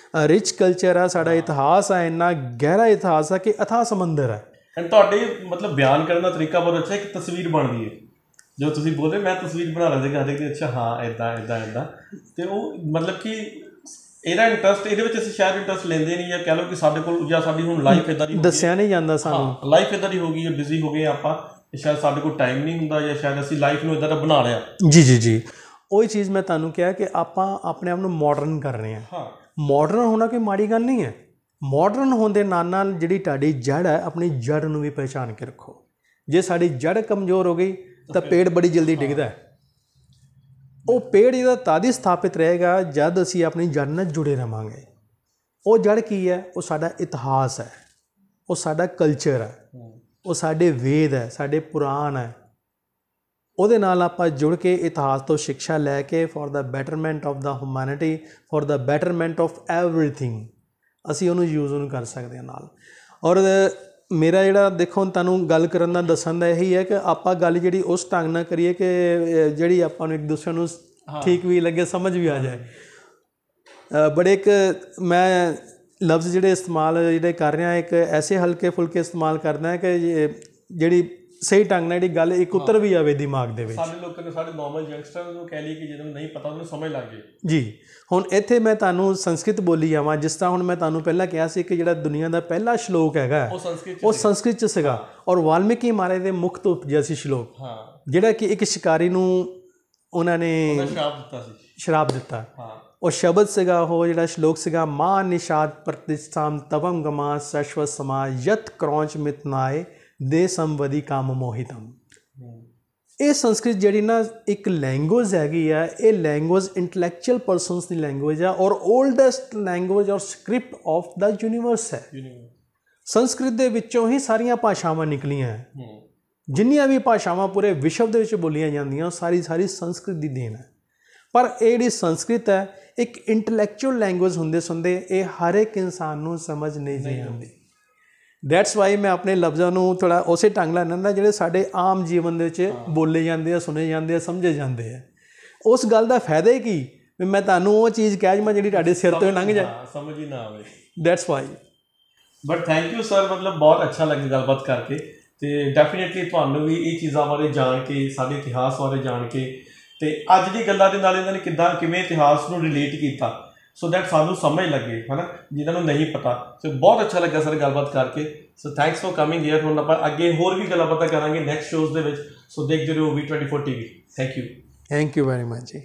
ਰਿਚ ਕਲਚਰ ਆ, ਸਾਡਾ ਇਤਿਹਾਸ ਆ, ਇੰਨਾ ਗਹਿਰਾ ਇਤਿਹਾਸ ਆ ਕਿ ਅਥਾਹ ਸਮੁੰਦਰ ਹੈ। ਐਂਡ ਤੁਹਾਡੇ ਮਤਲਬ ਬਿਆਨ ਕਰਨ ਦਾ ਤਰੀਕਾ ਬਹੁਤ ਅੱਛਾ ਹੈ, ਇੱਕ ਤਸਵੀਰ ਬਣਦੀ ਹੈ ਜੋ ਤੁਸੀਂ ਬੋਲਦੇ, ਮੈਂ ਤਸਵੀਰ ਬਣਾ ਲੈਂਦੇ ਕਹਿੰਦੇ ਕਿ ਅੱਛਾ ਹਾਂ ਇੱਦਾਂ ਇੱਦਾਂ ਇੱਦਾਂ, ਅਤੇ ਉਹ ਮਤਲਬ ਕਿ ਇਹਦਾ ਇੰਟਰਸਟ ਇਹਦੇ ਵਿੱਚ ਅਸੀਂ ਸ਼ਾਇਦ ਇੰਟਰਸਟ ਲੈਂਦੇ ਨਹੀਂ, ਜਾਂ ਕਹਿ ਲਓ ਕਿ ਸਾਡੇ ਕੋਲ ਜਾਂ ਸਾਡੀ ਹੁਣ ਲਾਈਫ ਇੱਦਾਂ ਦੀ ਦੱਸਿਆ ਨਹੀਂ ਜਾਂਦਾ ਸਾਨੂੰ, ਲਾਈਫ ਇੱਦਾਂ ਦੀ ਹੋ ਗਈ ਹੈ, ਬਿਜ਼ੀ ਹੋ ਗਏ ਆਪਾਂ, ਸ਼ਾਇਦ ਸਾਡੇ ਕੋਲ ਟਾਈਮ ਨਹੀਂ ਹੁੰਦਾ, ਜਾਂ ਸ਼ਾਇਦ ਅਸੀਂ ਲਾਈਫ ਨੂੰ ਇੱਦਾਂ ਦਾ ਬਣਾ ਲਿਆ। ਜੀ ਜੀ ਜੀ, ਉਹੀ ਚੀਜ਼ ਮੈਂ ਤੁਹਾਨੂੰ ਕਿਹਾ ਕਿ ਆਪਾਂ ਆਪਣੇ ਆਪ ਨੂੰ ਮਾਡਰਨ ਕਰ ਰਹੇ ਹਾਂ। ਮਾਡਰਨ ਹੋਣਾ ਕੋਈ ਮਾੜੀ ਗੱਲ ਨਹੀਂ ਹੈ। ਮਾਡਰਨ ਹੋਣ ਦੇ ਨਾਲ ਨਾਲ ਜਿਹੜੀ ਤੁਹਾਡੀ ਜੜ੍ਹ ਹੈ, ਆਪਣੀ ਜੜ੍ਹ ਨੂੰ ਵੀ ਪਹਿਚਾਣ ਕੇ ਰੱਖੋ। ਜੇ ਸਾਡੀ ਜੜ੍ਹ ਕਮਜ਼ੋਰ ਹੋ ਗਈ ਤਾਂ ਪੇੜ ਬੜੀ ਜਲਦੀ ਡਿੱਗਦਾ ਹੈ। ਉਹ ਪੇੜ ਇਹਦਾ ਤਦ ਹੀ ਸਥਾਪਿਤ ਰਹੇਗਾ ਜਦ ਅਸੀਂ ਆਪਣੀ ਜੜ੍ਹ ਨਾਲ ਜੁੜੇ ਰਹਾਂਗੇ। ਉਹ ਜੜ੍ਹ ਕੀ ਹੈ? ਉਹ ਸਾਡਾ ਇਤਿਹਾਸ ਹੈ, ਉਹ ਸਾਡਾ ਕਲਚਰ ਹੈ, ਉਹ ਸਾਡੇ ਵੇਦ ਹੈ, ਸਾਡੇ ਪੁਰਾਣ ਹੈ। ਉਹਦੇ ਨਾਲ ਆਪਾਂ ਜੁੜ ਕੇ ਇਤਿਹਾਸ ਤੋਂ ਸਿੱਖਿਆ ਲੈ ਕੇ for the betterment of the humanity, for the betterment of everything, ਅਸੀਂ ਉਹਨੂੰ ਯੂਜ਼ ਉਹਨੂੰ ਕਰ ਸਕਦੇ ਹਾਂ ਨਾਲ। ਔਰ ਮੇਰਾ ਜਿਹੜਾ ਦੇਖੋ ਤੁਹਾਨੂੰ ਗੱਲ ਕਰਨ ਦਾ ਦੱਸਣ ਦਾ ਇਹੀ ਹੈ ਕਿ ਆਪਾਂ ਗੱਲ ਜਿਹੜੀ ਉਸ ਢੰਗ ਨਾਲ ਕਰੀਏ ਕਿ ਜਿਹੜੀ ਆਪਾਂ ਨੂੰ ਇੱਕ ਦੂਸਰੇ ਨੂੰ ਠੀਕ ਵੀ ਲੱਗੇ, ਸਮਝ ਵੀ ਆ ਜਾਏ। ਬੜੇ ਇੱਕ ਮੈਂ ਲਫ਼ਜ਼ ਜਿਹੜੇ ਇਸਤੇਮਾਲ ਜਿਹੜੇ ਕਰ ਰਿਹਾ, ਇੱਕ ਐਸੇ ਹਲਕੇ ਫੁਲਕੇ ਇਸਤੇਮਾਲ ਕਰਦਾ ਕਿ ਜਿਹੜੀ ਸਹੀ ਢੰਗ ਨਾਲ ਜਿਹੜੀ ਗੱਲ ਇੱਕ ਉੱਤਰ ਵੀ ਆਵੇ ਦਿਮਾਗ ਦੇ ਵਿੱਚ। ਸਾਡੇ ਲੋਕਾਂ ਨੂੰ, ਸਾਡੇ ਨੋਰਮਲ ਯੰਗਸਟਰ ਨੂੰ ਕਹਿ ਲਈਏ ਕਿ ਜਿਹਨੂੰ ਨਹੀਂ ਪਤਾ ਉਹਨੂੰ ਸਮਝ ਲੱਗ ਜੇ। ਜੀ, ਹੁਣ ਇੱਥੇ ਮੈਂ ਤੁਹਾਨੂੰ ਸੰਸਕ੍ਰਿਤ ਬੋਲੀ ਜਾਵਾਂ, ਜਿਸ ਤਰ੍ਹਾਂ ਹੁਣ ਮੈਂ ਤੁਹਾਨੂੰ ਪਹਿਲਾਂ ਕਿਹਾ ਸੀ ਕਿ ਜਿਹੜਾ ਦੁਨੀਆ ਦਾ ਪਹਿਲਾ ਸ਼ਲੋਕ ਹੈਗਾ ਉਹ ਸੰਸਕ੍ਰਿਤ 'ਚ ਸੀਗਾ, ਔਰ ਵਾਲਮੀਕੀ ਮਹਾਰਾਜ ਦੇ ਮੁਖ ਤੋਂ ਉਪਜਿਆ ਸੀ ਸ਼ਲੋਕ, ਜਿਹੜਾ ਕਿ ਇੱਕ ਸ਼ਿਕਾਰੀ ਨੂੰ ਉਹਨਾਂ ਨੇ ਸ਼ਰਾਪ ਦਿੱਤਾ। ਉਹ ਸ਼ਬਦ ਸੀਗਾ, ਉਹ ਜਿਹੜਾ ਸ਼ਲੋਕ ਸੀਗਾ, ਮਾਂ ਨਿਸ਼ਾਦ ਪ੍ਰਤਿਸ਼ਠਾਮ ਤਵਮ ਗਮਾ ਸ਼ਸ਼ਵਤ ਸਮਾ ਯਤ ਕਰੌਂਚ ਮਿਤਨਾਏ ਦੇ ਸੰਵਦੀ ਕਾਮ ਮੋਹਿਤਮ। ਇਹ ਸੰਸਕ੍ਰਿਤ ਜਿਹੜੀ ਨਾ ਇੱਕ ਲੈਂਗੁਏਜ ਹੈਗੀ ਆ, ਇਹ ਲੈਂਗੁਏਜ ਇੰਟਲੈਕਚੁਅਲ ਪਰਸਨਸ ਦੀ ਲੈਂਗੁਏਜ ਆ, ਔਰ ਓਲਡੈਸਟ ਲੈਂਗੁਏਜ ਔਰ ਸਕ੍ਰਿਪਟ ਆਫ ਦਾ ਯੂਨੀਵਰਸ ਹੈ। ਸੰਸਕ੍ਰਿਤ ਦੇ ਵਿੱਚੋਂ ਹੀ ਸਾਰੀਆਂ ਭਾਸ਼ਾਵਾਂ ਨਿਕਲੀਆਂ ਹੈ। ਜਿੰਨੀਆਂ ਵੀ ਭਾਸ਼ਾਵਾਂ ਪੂਰੇ ਵਿਸ਼ਵ ਦੇ ਵਿੱਚ ਬੋਲੀਆਂ ਜਾਂਦੀਆਂ, ਉਹ ਸਾਰੀ ਸੰਸਕ੍ਰਿਤ ਦੀ ਦੇਣ ਹੈ। ਪਰ ਇਹ ਜਿਹੜੀ ਸੰਸਕ੍ਰਿਤ ਹੈ, ਇੱਕ ਇੰਟਲੈਕਚੁਅਲ ਲੈਂਗੁਏਜ ਹੁੰਦੇ ਇਹ ਹਰ ਇੱਕ ਇਨਸਾਨ ਨੂੰ ਸਮਝ ਨਹੀਂ ਆਉਂਦੀ। ਦੈਟਸ ਵਾਈ ਮੈਂ ਆਪਣੇ ਲਫ਼ਜ਼ਾਂ ਨੂੰ ਥੋੜ੍ਹਾ ਉਸੇ ਢੰਗ ਨਾਲ ਲੈਂਦਾ ਜਿਹੜੇ ਸਾਡੇ ਆਮ ਜੀਵਨ ਦੇ ਵਿੱਚ ਬੋਲੇ ਜਾਂਦੇ ਆ, ਸੁਣੇ ਜਾਂਦੇ ਆ, ਸਮਝੇ ਜਾਂਦੇ ਆ। ਉਸ ਗੱਲ ਦਾ ਫਾਇਦਾ ਹੀ ਕੀ ਵੀ ਮੈਂ ਤੁਹਾਨੂੰ ਉਹ ਚੀਜ਼ ਕਹਿ ਜਾਵਾਂ ਜਿਹੜੀ ਤੁਹਾਡੇ ਸਿਰ ਤੋਂ ਲੰਘ ਜਾਏ, ਸਮਝ ਹੀ ਨਾ ਆਵੇ। That's why. But thank you sir, ਮਤਲਬ ਬਹੁਤ ਅੱਛਾ ਲੱਗਾ ਗੱਲਬਾਤ ਕਰਕੇ, ਅਤੇ ਡੈਫੀਨੇਟਲੀ ਤੁਹਾਨੂੰ ਵੀ ਇਹ ਚੀਜ਼ਾਂ ਬਾਰੇ ਜਾਣ ਕੇ, ਸਾਡੇ ਇਤਿਹਾਸ ਬਾਰੇ ਜਾਣ ਕੇ, ਅਤੇ ਅੱਜ ਦੀ ਗੱਲਾਂ ਦੇ ਨਾਲ ਇਹਨਾਂ ਨੇ ਕਿਵੇਂ ਇਤਿਹਾਸ ਨੂੰ ਰਿਲੇਟ ਕੀਤਾ, ਸੋ ਦੈਟ ਸਾਨੂੰ ਸਮਝ ਲੱਗੇ, ਹੈ ਨਾ, ਜਿਨ੍ਹਾਂ ਨੂੰ ਨਹੀਂ ਪਤਾ। ਸੋ ਬਹੁਤ ਅੱਛਾ ਲੱਗਾ ਸਰ ਗੱਲਬਾਤ ਕਰਕੇ। So thanks for coming hair. ਹੁਣ ਆਪਾਂ ਅੱਗੇ ਹੋਰ ਵੀ ਗੱਲਾਂ ਬਾਤਾਂ ਕਰਾਂਗੇ ਨੈਕਸਟ ਸ਼ੋਜ਼ ਦੇ ਵਿੱਚ। ਸੋ ਦੇਖਦੇ ਰਹੋ V24 TV। Thank you very much ਜੀ।